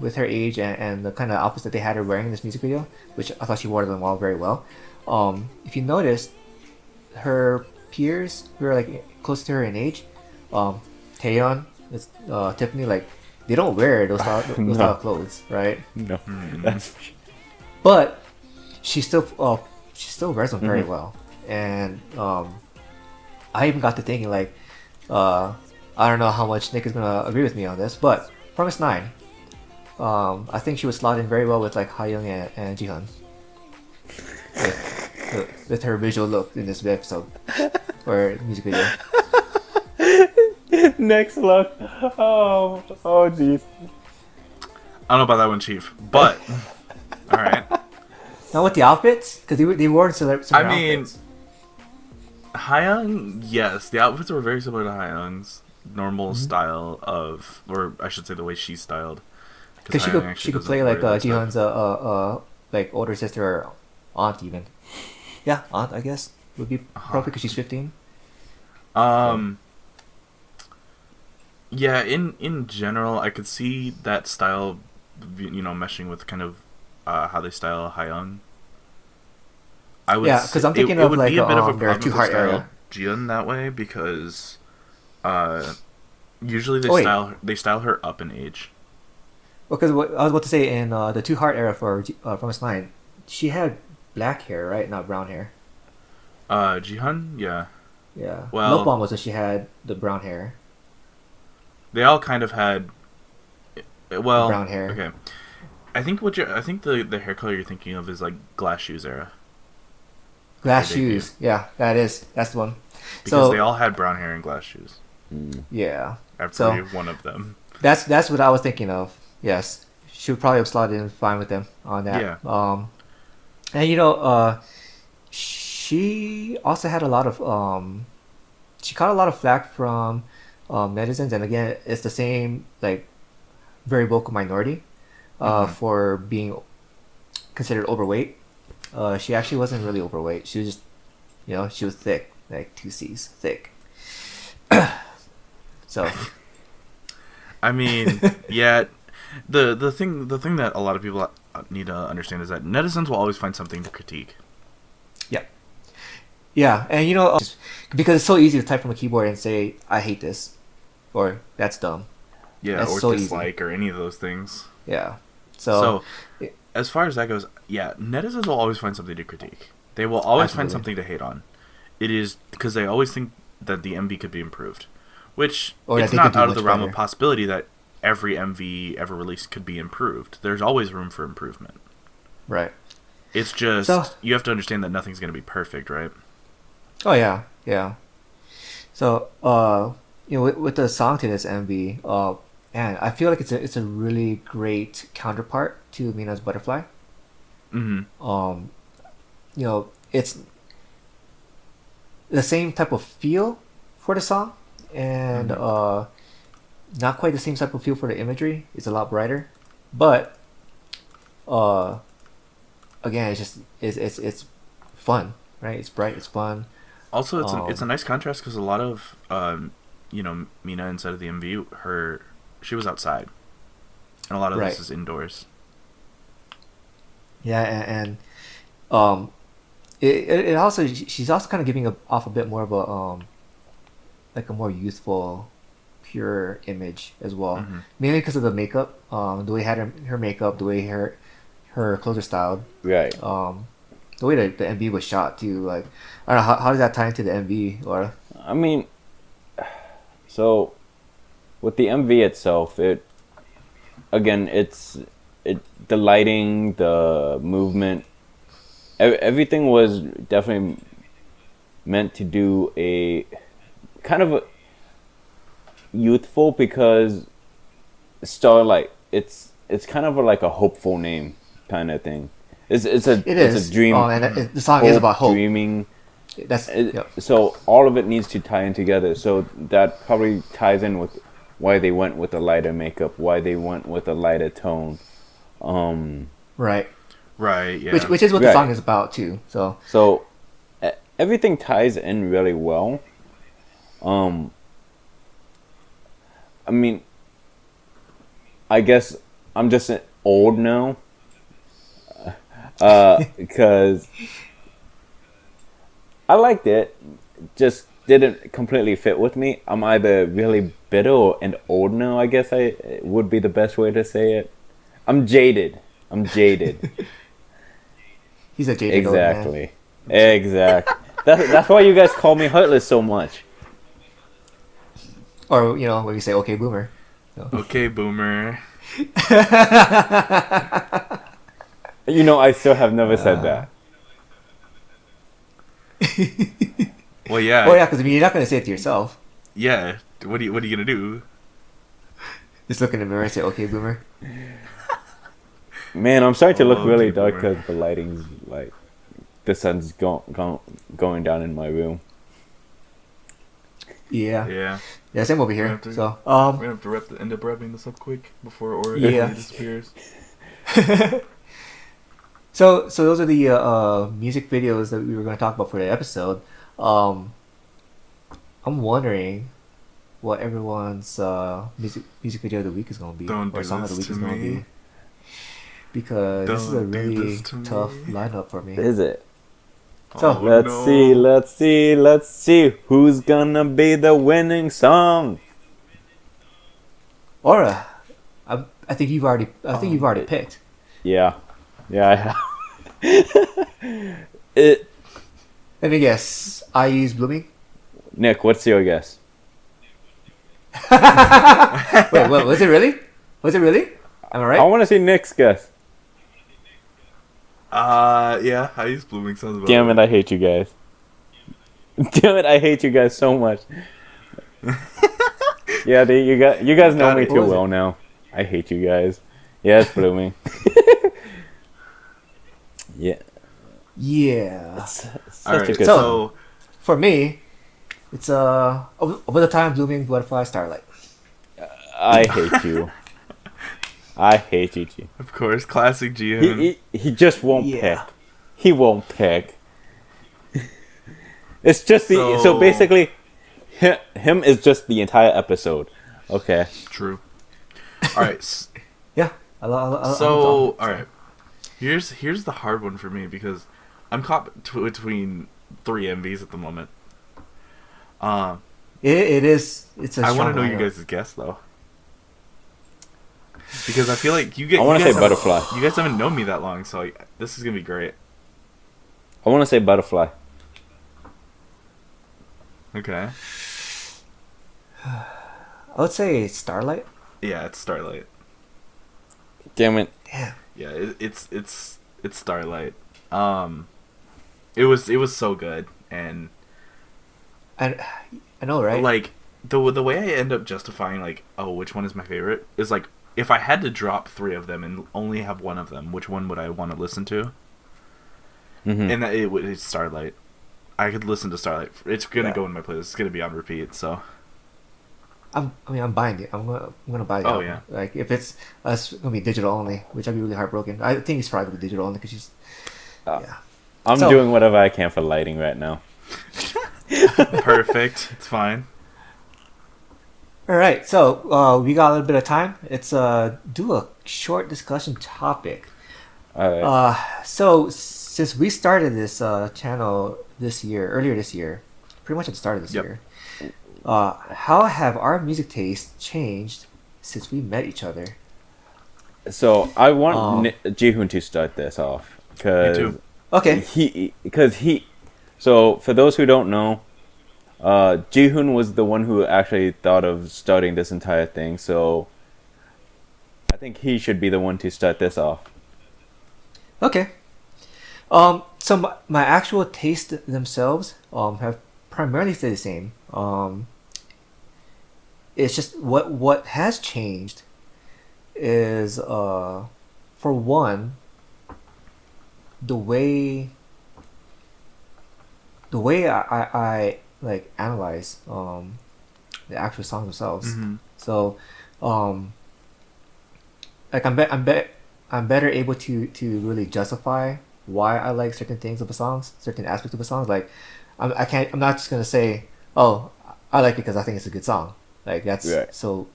with her age and the kind of outfits that they had her wearing in this music video, which I thought she wore them all very well. If you notice, her peers who are like close to her in age, Taeyeon, Tiffany, like they don't wear those style of clothes, right? No, that's... But she still wears them very well, and I even got to thinking like, I don't know how much Nick is gonna agree with me on this, but Promise 9, I think she was slotted in very well with like Hayoung and Jihan, with her visual look in this episode or music video. Next look. Oh, jeez. I don't know about that one, Chief, but all right. Now with the outfits, because they wore some I mean, outfits. Hayoung, yes, the outfits were very similar to Hayoung's normal style of, or I should say, the way she's styled. Because she could play like Jihan's like older sister or aunt even. Yeah, aunt I guess would be probably because she's 15. Yeah, in general, I could see that style, meshing with kind of how they style Hayoung. I would because I'm thinking it of would like be a bit of a their problem Two to Heart style era. Jian that way because usually they style her up in age. Well, because what I was about to say in the Two Heart era for Promise 9, she had black hair, right? Not brown hair. Jihan, yeah. Yeah. Well- Milk Bomb was when she had the brown hair. They all kind of had, well, Brown hair. Okay, I think the hair color you're thinking of is like Glass Shoes era Glass Their debut. shoes. Yeah, that's the one. because So they all had brown hair and glass shoes. yeah, Every So- one of them. that's what I was thinking of. Yes, she would probably have slotted in fine with them on that. Yeah. And she also had a lot of she caught a lot of flack from netizens, and again, it's the same like very vocal minority for being considered overweight. She actually wasn't really overweight. She was just, she was thick. like 2 C's thick. So I mean, yeah. The thing that a lot of people need to understand is that netizens will always find something to critique. yeah, yeah, and just because it's so easy to type from a keyboard and say I hate this or that's dumb. Yeah, That's or so dislike or any of those things. Yeah. So, as far as that goes, yeah, netizens will always find something to critique. They will always find Absolutely. something to hate on. It is because they always think that the MV could be improved, which Or that it's they not could do out of the much realm better. of possibility that every MV ever released could be improved. There's always room for improvement. Right. It's just So- you have to understand that nothing's going to be perfect, right? Oh yeah, yeah. So with the song to this MV, man, I feel like it's a really great counterpart to Minah's Butterfly. Mm-hmm. It's the same type of feel for the song, and not quite the same type of feel for the imagery. It's a lot brighter, but again, it's fun, right? It's bright, it's fun. Also, it's a nice contrast because a lot of Minah inside of the MV, she was outside, and a lot of Right. this is indoors. Yeah, and it also she's also kind of giving off a bit more of a like a more youthful, pure image as well. Mm-hmm. Mainly because of the makeup, the way her makeup, the way her clothes are styled, Right. the way the MV was shot too. Like, I don't know how does that tie into the MV, Laura? I mean, so with the MV itself, the lighting, the movement, everything was definitely meant to do a kind of a youthful, because Starlight, it's kind of like a hopeful name kind of thing. It's a dream. and the song is about hope. Dreaming. That's yep. So all of it needs to tie in together. So that probably ties in with why they went with a lighter makeup, why they went with a lighter tone. Right. Right. Yeah. Which is what the Right. song is about too. So Everything ties in really well. I mean, I guess I'm just old now. Because I liked it, just didn't completely fit with me. I'm either really bitter and old now, I guess would be the best way to say it. I'm jaded. he's a jaded old man. Exactly. That's why you guys call me Heartless so much. Or when you say "Okay, Boomer." So. Okay, Boomer. I still have never said that. Well, yeah. Well, yeah, because you're not gonna say it to yourself. Yeah. What are you gonna do? Just look in the mirror and say, "Okay, Boomer." Man, I'm starting to look Oh, really dear dark Lord. because the lighting's like the sun's going down in my room. Yeah. Yeah. Yeah, same over We here. have to- So, We're gonna have to end up wrapping this up quick before Aura Yeah. disappears. so those are the music videos that we were going to talk about for the episode. I'm wondering what everyone's music video of the week is going to be, Don't or do song of the this week to is going to me. be, because this is a Don't do really this to tough me. lineup for me. Is it? So, Oh, Let's no. see who's gonna be the winning song. Aura, I think you've already picked. Yeah, I have. It. Let me guess. IU's Blooming. Nick, what's your guess? Wait, what, was it really? Was it really? Am I right? I want to see Nick's guess. Yeah, I use Blooming sounds about Damn it, right. I hate you guys. Damn it, I hate you guys so much. Yeah, you guys know Got me it. too What was well now. I hate you guys. Yeah, it's blooming. Yeah. Yeah. Such Alright, a good So- song. so For me, it's over the time blooming butterfly starlight. I hate you. I hate you, G. of course, classic Jihoon. He just won't Yeah. pick. He won't pick. It's just the so So- basically, him is just the entire episode. Okay. True. All right. Yeah. I'm So, down. all right. Here's the hard one for me because I'm caught between three MVs at the moment. It is. It's a I want strong to know you lineup. guys' guess though, because I feel like you get. I want you to guys say haven't- Butterfly. You guys haven't known me that long, so this is gonna be great. I want to say Butterfly. Okay. I would say Starlight. Yeah, it's Starlight. Damn it. Damn. Yeah, it's Starlight. It was so good, and I know, right? like the way I end up justifying like, oh, which one is my favorite is like, if I had to drop three of them and only have one of them, which one would I want to listen to? Mm-hmm. And it's Starlight. I could listen to Starlight. It's gonna Yeah. go in my playlist. It's gonna be on repeat. So I'm buying it. I'm gonna buy it. Oh, yeah. Like if it's gonna be digital only, which I'd be really heartbroken. I think it's probably gonna be digital only because she's. Yeah. I'm So- doing whatever I can for lighting right now. perfect. It's fine. All right. So we got a little bit of time. Let's do a short discussion topic. All right. So since we started this channel earlier this year, pretty much at the start of this Yep. year, how have our music tastes changed since we met each other? So I want um, Jihoon to start this off Me because too. Okay. So for those who don't know, Jihoon was the one who actually thought of starting this entire thing. So I think he should be the one to start this off. Okay. So my actual taste themselves have primarily stayed the same. It's just what has changed is for one, the way I like analyze the actual songs themselves. Mhm. So like I'm better able to really justify why I like certain things of the songs, certain aspects of the songs. Like I'm not just gonna say, oh, I like it because I think it's a good song. Like that's Right. so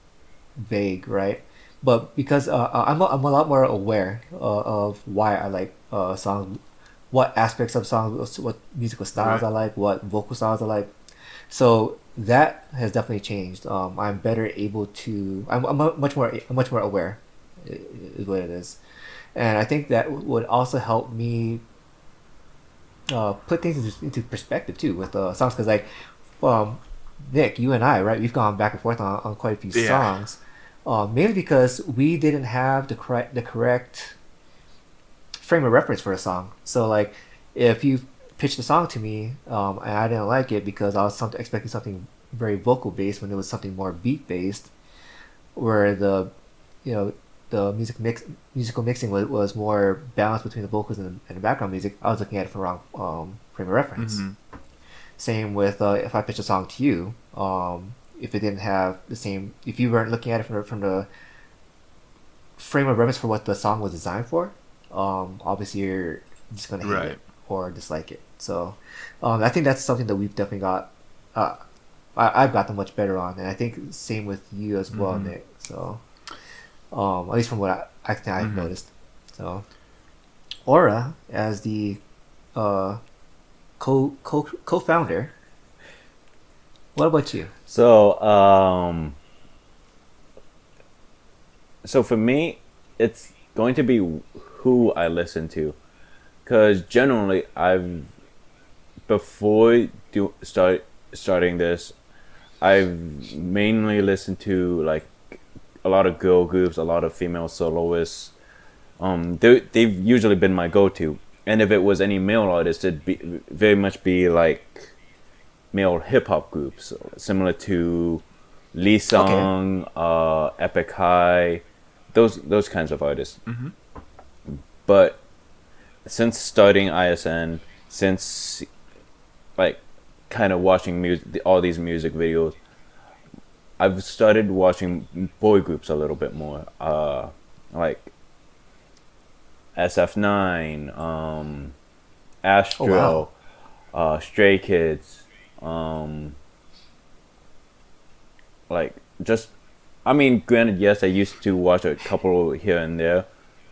vague, right? But because I'm a lot more aware of why I like songs, what aspects of songs, what musical styles Right. I like, what vocal styles I like. So that has definitely changed. I'm better able to. I'm much more aware, is what it is, and I think that would also help me put things into perspective too with songs, because like Nick, you and I, right, we've gone back and forth on quite a few Yeah. songs, mainly because we didn't have the correct frame of reference for a song. So like if you pitched a song to me and I didn't like it because I was expecting something very vocal based when it was something more beat based, where the musical mixing was more balanced between the vocals and the background music, I was looking at it from the wrong frame of reference. Mhm. Same with if I pitched a song to you, if it didn't have the same, if you weren't looking at it from the frame of reference for what the song was designed for, obviously you're just gonna hate Right. it or dislike it. So I think that's something that we've definitely got. I've gotten much better on, and I think same with you as well, Mhm. Nick. So at least from what I've Mhm. noticed. So Aura, as the co-founder, what about you? So for me, it's going to be who I listen to, because generally before starting this, I've mainly listened to like a lot of girl groups, a lot of female soloists. They've usually been my go-to, and if it was any male artist, it'd very much be like male hip hop groups, similar to Lee Sung, Epic High, those kinds of artists. Mhm. But since starting ISN, since like kind of watching all these music videos, I've started watching boy groups a little bit more, like SF9, Astro, Oh, wow. Stray Kids, like just I mean, granted, yes, I used to watch a couple here and there,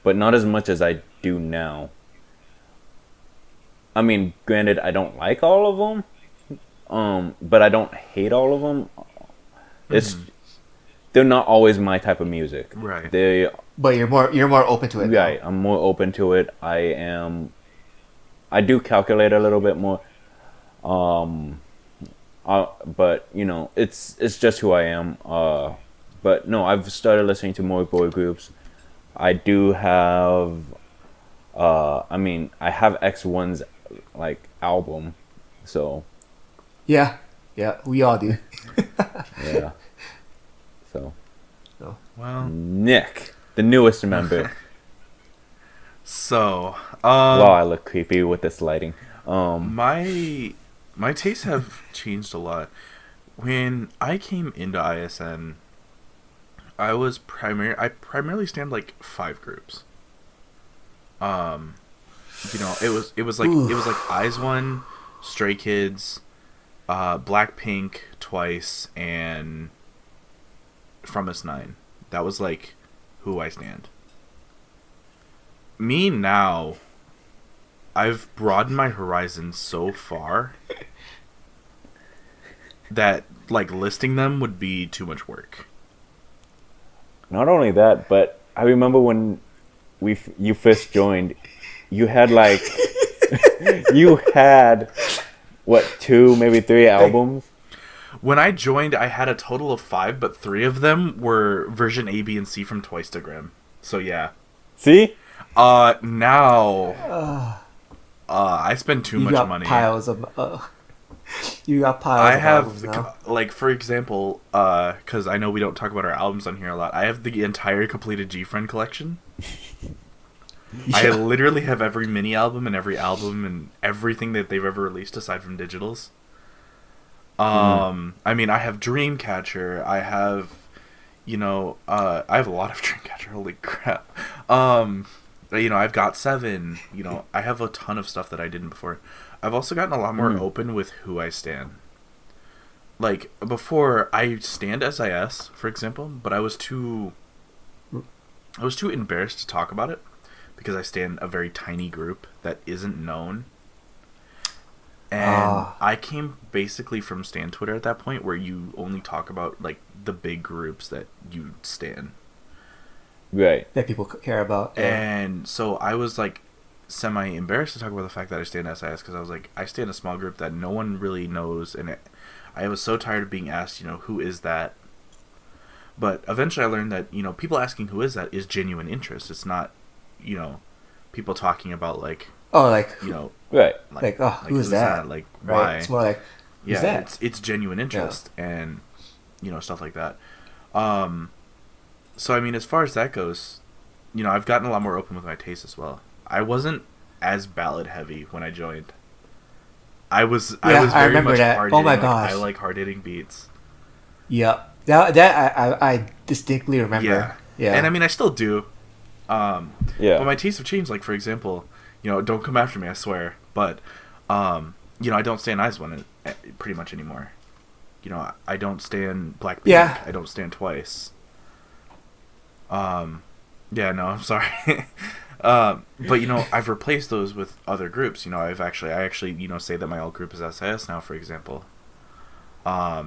but not as much as I do now. I mean, granted, I don't like all of them, but I don't hate all of them. It's they're not always my type of music. Right. They But you're more open to it. now. right. I'm more open to it. I am. I do calculate a little bit more. But you know, it's just who I am. But no, I've started listening to more boy groups. I do have. I mean, I have X1's like album, so Yeah. Yeah. We all do. yeah. So So, Well, Nick, the newest member. so Wow, I look creepy with this lighting. my tastes have changed a lot. When I came into ISN, I primarily stand like 5 groups. It was like Eyes One, Stray Kids, Blackpink twice, and From Us 9. That was like who I stand. Me now, I've broadened my horizons so far that like listing them would be too much work. Not only that, but I remember when you first joined, you had like you had what 2 maybe 3 albums. When I joined, I had a total of 5, but 3 of them were version A, B, and C from Twistagram. So yeah. See? Now I spend too you much got money. piles of. You got piles. I of have, albums now. like, for example, because I know we don't talk about our albums on here a lot. I have the entire completed G-Friend collection. I Yeah. literally have every mini album and everything that they've ever released aside from digitals. I mean, I have Dreamcatcher. I have, I have a lot of Dreamcatcher. Holy crap. I've got 7. I have a ton of stuff that I didn't before. I've also gotten a lot more open with who I stan. Like, before, I stand SIS, for example, but I was too embarrassed to talk about it because I stand a very tiny group that isn't known. And I came basically from Stan Twitter at that point, where you only talk about like the big groups that you stan. Right. That people care about. Yeah. And so I was like semi-embarrassed to talk about the fact that I stand SIS, because I was like, I stand a small group that no one really knows, and I was so tired of being asked, who is that? But eventually I learned that, people asking who is that is genuine interest. It's not, people talking about like, like Right. who's that? Like, Right. why? It's more like, who's that? It's genuine interest, and stuff like that. So I mean, as far as that goes, I've gotten a lot more open with my taste as well. I wasn't as ballad heavy when I joined. I was very remember much that. hard-hitting. Oh my like, gosh. I like hard hitting beats. Yep. That I distinctly remember. Yeah. Yeah. And I mean, I still do. Yeah. But my tastes have changed. Like, for example, don't come after me, I swear. But I don't stand Eyes One pretty much anymore. I don't stand Blackpink. Yeah. I don't stand Twice. Yeah, no, I'm sorry. But I've replaced those with other groups. I actually say that my alt group is SIS now, for example. I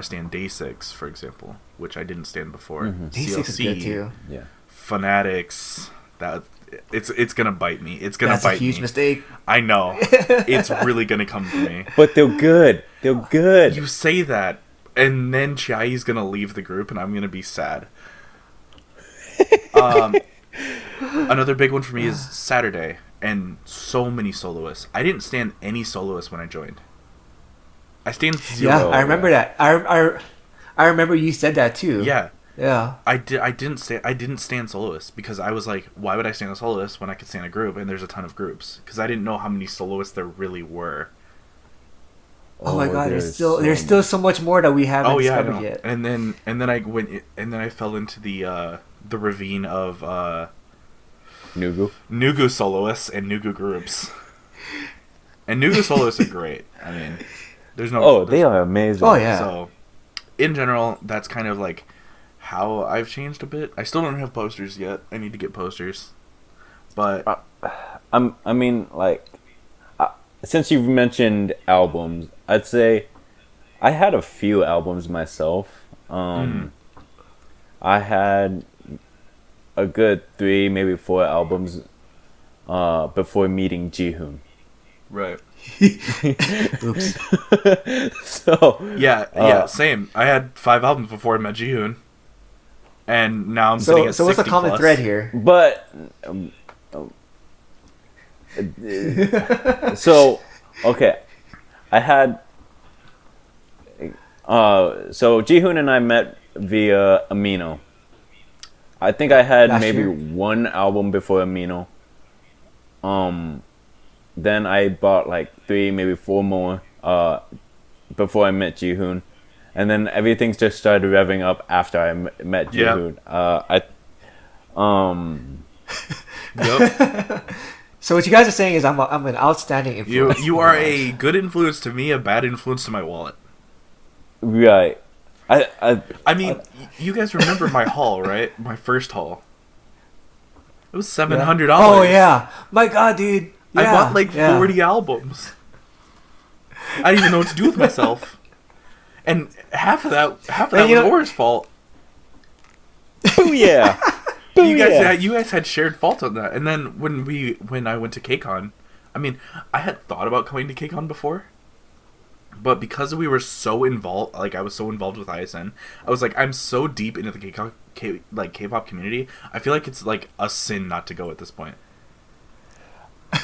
stand Day 6, for example, which I didn't stand before. Day 6 is good too. Yeah. Fanatics, that it's gonna bite me. It's gonna That's bite a huge me. mistake. I know. It's really gonna come for me. But they're good. They're good. You say that, and then Chiai's gonna leave the group, and I'm gonna be sad. Another big one for me is Saturday, and so many soloists. I didn't stand any soloists when I joined. I stand 0. Yeah, I remember that. I remember you said that too. Yeah. Yeah. I didn't stand soloists because I was like, why would I stand a soloist when I could stand a group, and there's a ton of groups, because I didn't know how many soloists there really were. Oh my god, there's still so much more that we haven't I discovered know. yet. And then I fell into the ravine of Nugu. Nugu soloists and Nugu groups. And Nuga solos are great. I mean, there's no. Oh, they are amazing. Oh yeah. So, in general, that's kind of like how I've changed a bit. I still don't have posters yet. I need to get posters. But I mean, like, since you've mentioned albums, I'd say I had a few albums myself. I had a good 3, maybe 4 albums before meeting Jihoon. right. Oops. So Yeah, same. I had 5 albums before I met Jihoon. And now I'm sitting at So what's the 60 common plus. thread here? But so okay, I had so Jihoon and I met via Amino. I think I had Last maybe year? 1 album before Amino. Then I bought like 3, maybe 4 more before I met Jihoon, and then everything's just started revving up after I met Yeah. Jihoon. Yep. So what you guys are saying is I'm an outstanding influence. You are a good influence to me, a bad influence to my wallet. Right. I mean, you guys remember my haul, right? My first haul. It was $700. Oh yeah, my God, dude. I Yeah, bought like yeah. 40 albums. I didn't even know what to do with myself. And half of that And you was know- Aura's fault. Booyah! You guys had shared fault on that. And then when I went to KCON, I mean, I had thought about coming to KCON before, but because we were so involved, like I was so involved with ISN, I was like, I'm so deep into the K-pop community. I feel like it's like a sin not to go at this point.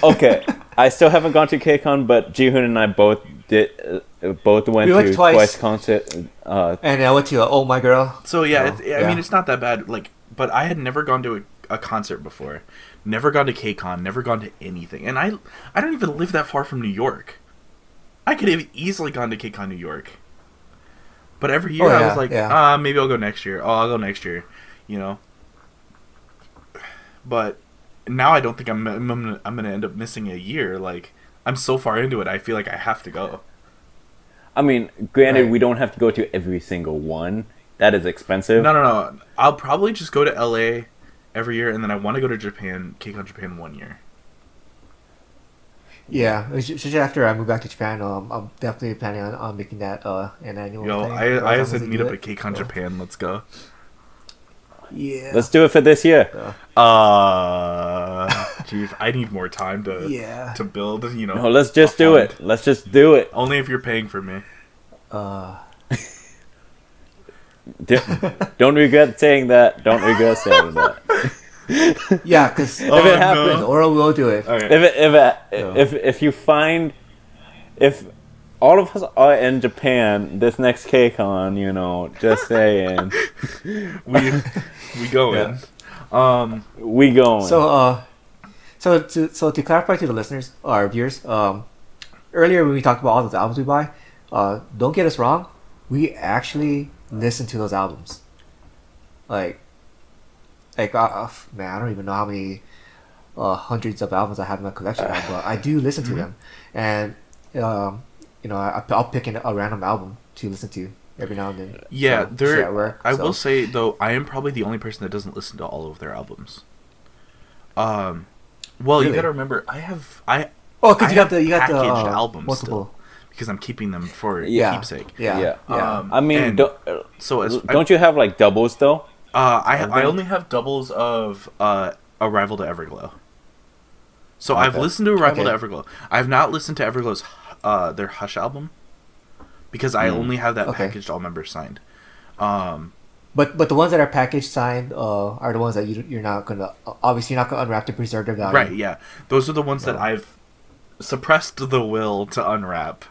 Okay, I still haven't gone to KCON, but Jihoon and I both went We went to twice. Twice concert. And I went to Oh My Girl. So yeah, So, I mean, it's not that bad. Like, but I had never gone to a concert before, never gone to KCON, never gone to anything, and I don't even live that far from New York. I could have easily gone to KCON New York, but every year I yeah, was like, yeah. maybe I'll go next year. Oh, I'll go next year, you know. But now I don't think I'm gonna end up missing a year. Like, I'm so far into it, I feel like I have to go. I mean, granted, Right. we don't have to go to every single one. That is expensive. No. I'll probably just go to LA every year, and then I want to go to Japan, KCON Japan 1 year. Yeah, especially after I move back to Japan, I'm definitely planning on making that an annual Yo, thing. I As said long as meet do up it. at KCON So, Japan. Let's go. Yeah. Let's do it for this year. Chief, I need more time to Yeah. to build. You know. No, let's just a do fund. it. Let's just do it. Only if you're paying for me. Don't regret saying that. Don't regret saying that. Yeah, because If it happens, Oral will do it. Okay. if you find, if all of us are in Japan this next KCON, you know, just saying, we go in. we going. So to clarify to the listeners, our viewers, earlier when we talked about all those albums we buy, don't get us wrong, we actually listen to those albums. Like man, I don't even know how many hundreds of albums I have in my collection now, but I do listen to them, and I'll pick a random album to listen to every now and then. Yeah, So, shit at work, I so. will say though, I am probably the only person that doesn't listen to all of their albums. Well, you Really? gotta remember, I Oh, because you have got the packaged albums multiple. still, because I'm keeping them for Yeah. keepsake. Yeah. I mean, and so don't you have like doubles though? I only have doubles of Arrival to Everglow. So I've Okay. listened to Arrival Okay. to Everglow. I've not listened to Everglow's their Hush album because I only have that Okay. packaged all members signed. But the ones that are package signed are the ones that you're not gonna unwrap to preserve their value. Right, yeah. Those are the ones that I've suppressed the will to unwrap.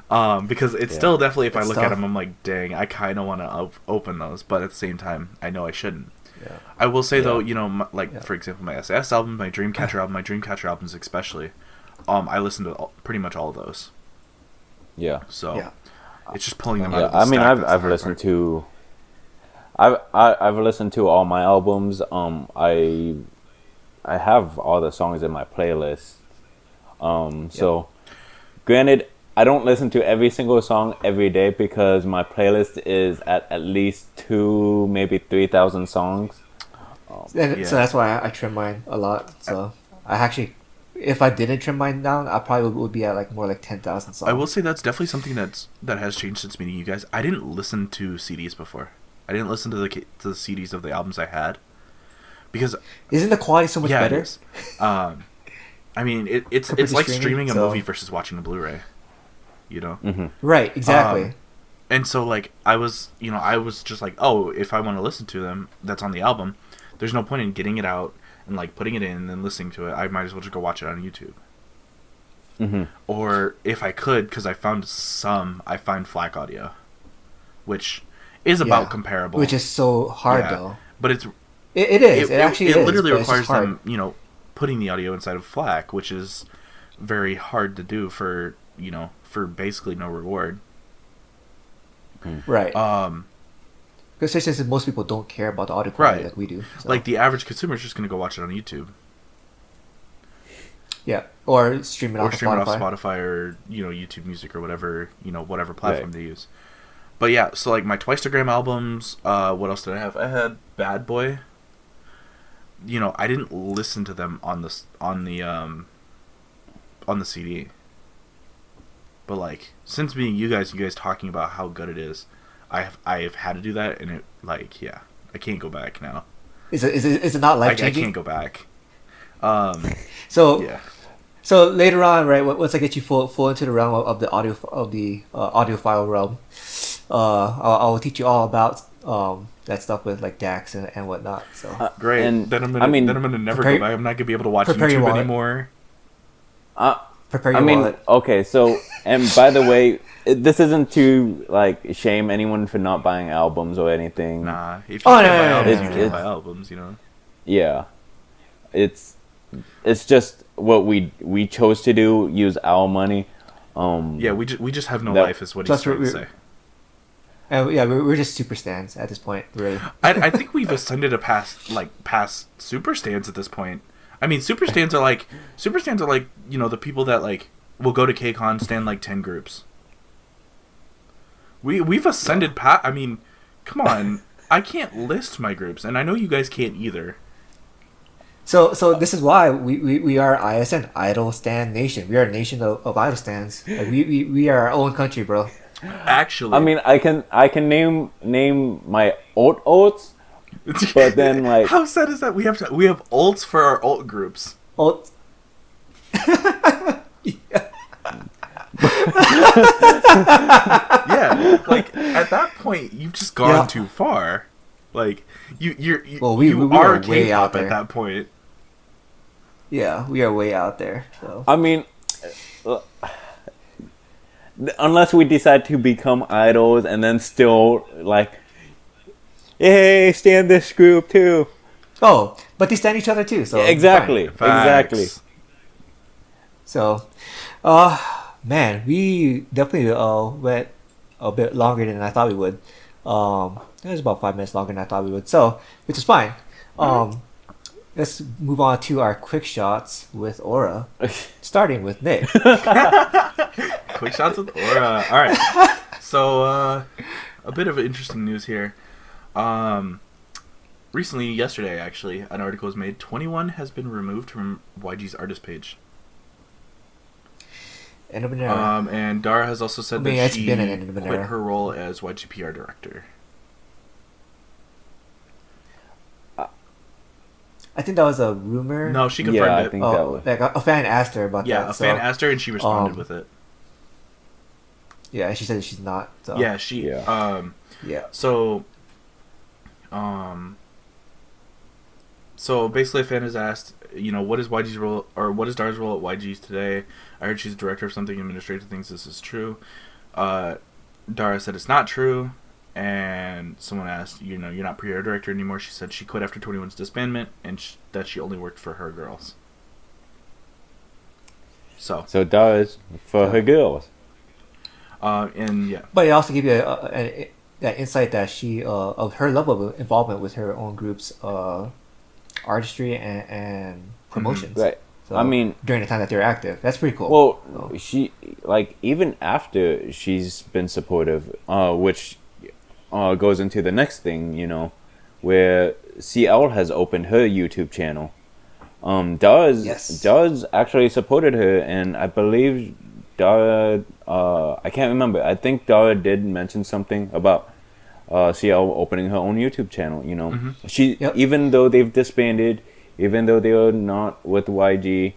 Because it's still definitely, if I It's look at tough. them, I'm like, dang, I kind of want to open those, but at the same time, I know I shouldn't. Yeah. I will say though, Yeah. for example, my SAS album, my Dreamcatcher album, my Dreamcatcher albums especially, I listen to pretty much all of those. Yeah. So Yeah. it's just pulling them out. Yeah, Of the I mean, stack that's the I've hard listened part. to, I've listened to all my albums. I have all the songs in my playlist. So Granted, I don't listen to every single song every day because my playlist is at least 2, maybe 3,000 songs. And Yeah. so that's why I trim mine a lot. So I actually, if I didn't trim mine down, I probably would be at like more like 10,000 songs. I will say that's definitely something that has changed since meeting you guys. I didn't listen to CDs before. I didn't listen to the CDs of the albums I had because Isn't the quality so much yeah, better? it is. I mean, it's Compared to like streaming, streaming a so- movie versus watching a Blu-ray. You know. Right, exactly. And so like I was just like, oh, if I want to listen to them, that's on the album. There's no point in getting it out and like putting it in and then listening to it. I might as well just go watch it on YouTube. Or if I could, because I find FLAC audio, which is about Yeah. comparable. Which is so hard Yeah. though. But it's It is. It actually is. literally but it's just requires hard. them, putting the audio inside of FLAC, which is very hard to do for basically no reward. Right. Um, Because since most people don't care about the audio quality Right. like we do. So. like the average consumer is just gonna go watch it on YouTube yeah, or stream it or off of stream it Spotify. off Spotify or YouTube Music or whatever whatever platform they use. But yeah, so like my Twistagram albums. What else did I have? I had Bad Boy. I didn't listen to them on the CD. But like since meeting you guys talking about how good it is, I have had to do that, and it I can't go back now. Is it not I life changing? can't go back. So Yeah. So later on, right? Once I get you full into the realm of the audiophile realm, I'll teach you all about that stuff with like DAX and whatnot. So Great. And, then I'm I mean, gonna never prepare- go back. I'm not gonna be able to watch prepare your YouTube wallet. anymore. prepare your wallet. okay, so, and by the way, this isn't to, like, shame anyone for not buying albums or anything. Nah. If you Oh, can't no, buy no, no, albums, no, you no, can't no. buy albums. Yeah. It's just what we chose to do, use our money. Yeah, we just have no That- life, is what he's Plus, trying to we're- say. And yeah, we're just super stands at this point, really. I think we've ascended past super stands at this point. I mean, super stands are like the people that like will go to KCON, stand like 10 groups. We've ascended past. I mean, come on, I can't list my groups, and I know you guys can't either. So this is why we are ISN, Idol Stan Nation. We are a nation of idol stands. Like, we are our own country, bro. Actually, I mean, I can name my oats, but then, like, how sad is that? We have ults for our alt groups. Oh, Yeah, like at that point, you've just gone Yeah. too far. Like you Well, we are are way out K-pop at there. that point. yeah, we are way out there. So I mean, unless we decide to become idols and then still, like, hey, stand this group too. oh, but they stand each other too. So Exactly, Facts. exactly. So, man, we definitely went a bit longer than I thought we would. It was about 5 minutes longer than I thought we would. So, which is fine. Let's move on to our quick shots with Aura, starting with Nick. Quick shots with Aura. All right. So a bit of interesting news here. Recently, yesterday actually, an article was made. 21 has been removed from YG's artist page. End of an era. And Dara has also said I mean, that it's she been an end of an quit era. her role as YG PR director. I think that was a rumor. No, she Yeah, confirmed I it. think that Oh, was. like a fan asked her about Yeah, that. a fan so, asked her and she responded um, with it. Yeah, she said she's not. So, Yeah, she. Yeah. Yeah. So basically, a fan has asked, what is YG's role, or what is Dara's role at YG's today? I heard she's director of something. Administrator thinks this is true. Dara said it's not true, and someone asked, you're not PR director anymore. She said she quit after 21's disbandment, and that she only worked for her girls. So Dara's for her girls. and yeah, But it also gives you that insight that she of her level of involvement with her own group's artistry and promotions. Right. So I mean, during the time that they're active, that's pretty cool. well, So, she like even after she's been supportive, which goes into the next thing, where CL has opened her YouTube channel. Yes. Dawes actually supported her, and I believe Dara. I can't remember. I think Dara did mention something about CL opening her own YouTube channel. She Yep. even though they've disbanded, even though they are not with YG.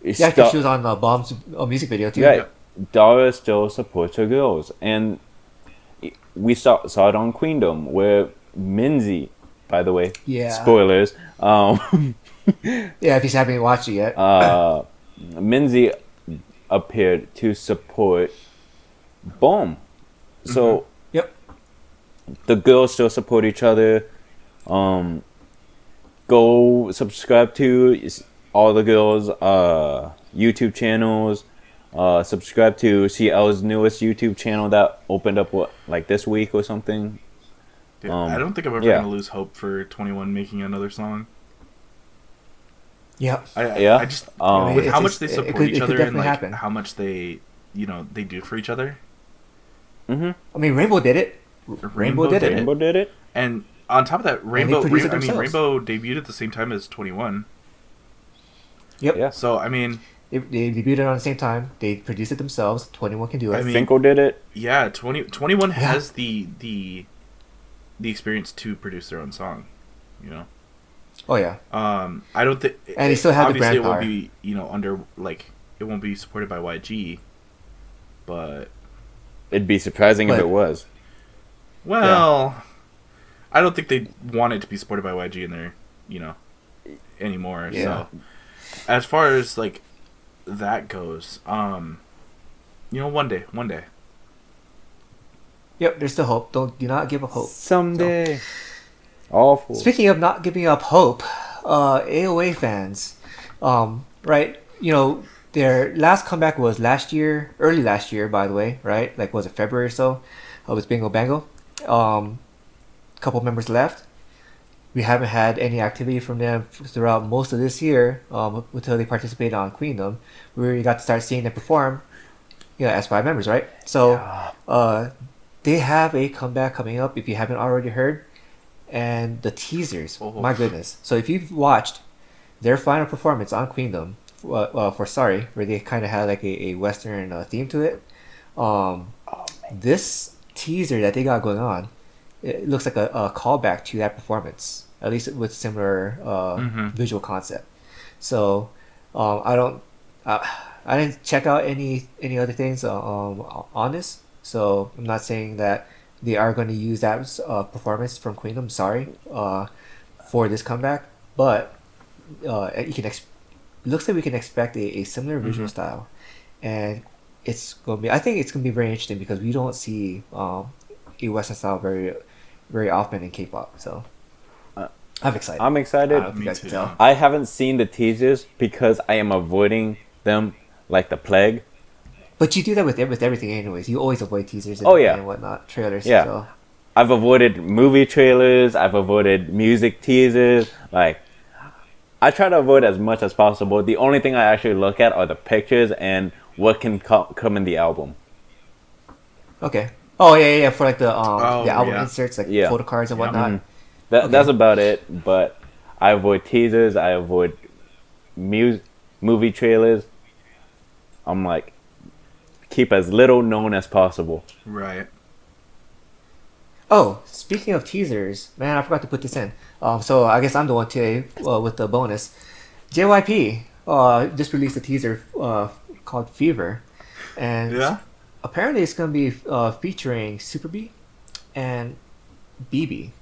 Yeah, because she was on Bomb's music video too. Yeah, Dara still supports her girls, and we saw it on Queendom where Minzy, by the way, Yeah. spoilers. Yeah, if you haven't watched it yet. Minzy appeared to support Bomb, so Yep. the girls still support each other. Go subscribe to all the girls' YouTube channels. Subscribe to CL's newest YouTube channel that opened up like this week or something. Dude, I don't think I'm ever gonna lose hope for 21 making another song. Yep. I just with how much they it support could each other and definitely like happen. how much they they do for each other. I mean, Rainbow did it. Rainbow did it. Rainbow did it. And on top of that, Rainbow produced it I mean themselves. Rainbow debuted at the same time as 21. Yep. Yeah. So I mean, They debuted it on the same time. They produced it themselves. 21 can do it. I mean- Finkel did it. yeah, 21 has the experience to produce their own song, Oh yeah. I don't think, And they still have the obviously brand it won't power. be under it won't be supported by YG, but It'd be surprising if But- it was. well, I don't think they want it to be supported by YG in there, anymore. Yeah. So as far as like that goes, one day. Yep. There's still hope. Do not give up hope. Someday. Awful. Speaking of not giving up hope, AOA fans, right? Their last comeback was early last year, by the way, right? Like, was it February or so? With Bingo Bango. Couple members left. We haven't had any activity from them throughout most of this year, until they participated on Queendom. We already got to start seeing them perform, as 5 members, right? So, they have a comeback coming up, if you haven't already heard. And the teasers, my goodness. So if you've watched their final performance on Queendom for Sorry, where they kind of had like a Western theme to it, this teaser that they got going on, it looks like a callback to that performance, at least with similar visual concept. So I didn't check out any other things on this, so I'm not saying that they are going to use that performance from Queendom, Sorry, for this comeback, but you can it looks like we can expect a similar visual style, and it's going to be. I think it's going to be very interesting because we don't see a Western style very, very often in K-pop. So I'm excited. I'm excited. I don't know if you Me guys too. can tell. I haven't seen the teasers because I am avoiding them like the plague. But you do that with everything, anyways. You always avoid teasers and, Oh, yeah. and whatnot, trailers. Yeah. So. I've avoided movie trailers. I've avoided music teasers. Like, I try to avoid as much as possible. The only thing I actually look at are the pictures and what can come in the album. Okay. Oh yeah. For like the album yeah. inserts, like Yeah. photo cards and whatnot. Mhm. That's Okay. about it. But I avoid teasers. I avoid movie trailers. I'm like, keep as little known as possible. Right. Oh, speaking of teasers, man, I forgot to put this in. So I guess I'm the one today with the bonus. JYP just released a teaser called Fever, and Yeah. apparently it's gonna be featuring Super B and BB.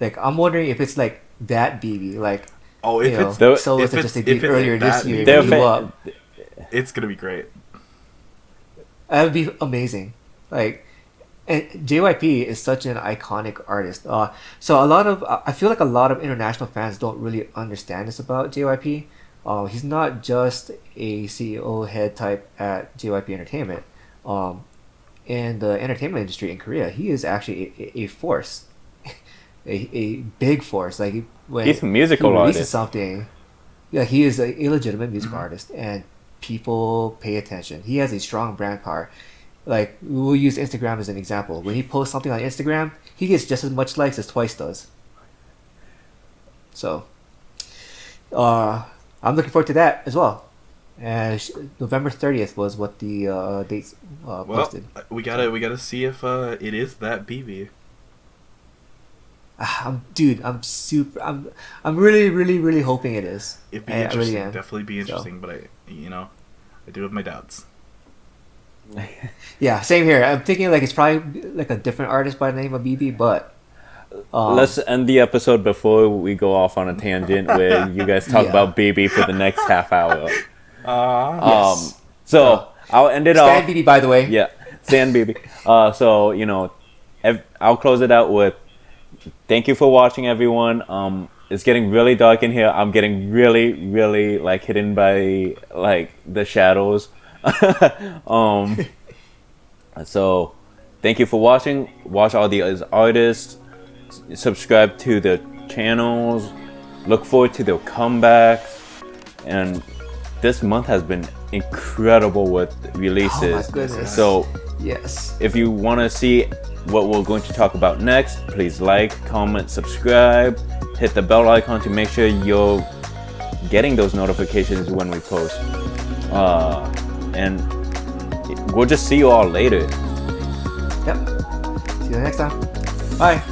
Like, I'm wondering if it's like that BB, like Oh, if you know, it's Though- solos if that just it's- debuted if it's earlier this that year, They're blew fa- up. it's gonna be great. That would be amazing. Like, and JYP is such an iconic artist. So I feel like a lot of international fans don't really understand this about JYP. He's not just a CEO head type at JYP Entertainment. In the entertainment industry in Korea, he is actually a force, a big force. Like, when He's a musical he releases artist. something, yeah, he is a illegitimate music artist, and people pay attention. He has a strong brand power. Like we'll use Instagram as an example. When he posts something on Instagram, he gets just as much likes as Twice does. So, I'm looking forward to that as well. And November 30th was what the dates Well, posted. we gotta see if it is that BB. I'm really, really, really hoping it is. It'd be I interesting. really am. Definitely be So. interesting. But I do have my doubts. Yeah, same here. I'm thinking like it's probably like a different artist by the name of BB, but Let's end the episode before we go off on a tangent where you guys talk Yeah. about BB for the next half hour. yes. So I'll end it Stan off. BB, by the way. Yeah, Stan BB. So I'll close it out with thank you for watching, everyone. It's getting really dark in here. I'm getting really, really like hidden by like the shadows. So thank you for watching. Watch all the artists. Subscribe to the channels. Look forward to their comebacks. And this month has been incredible with releases. Oh my goodness. So Yes. if you want to see what we're going to talk about next, please like, comment, subscribe, hit the bell icon to make sure you're getting those notifications when we post. And we'll just see you all later. Yep. See you next time. Bye.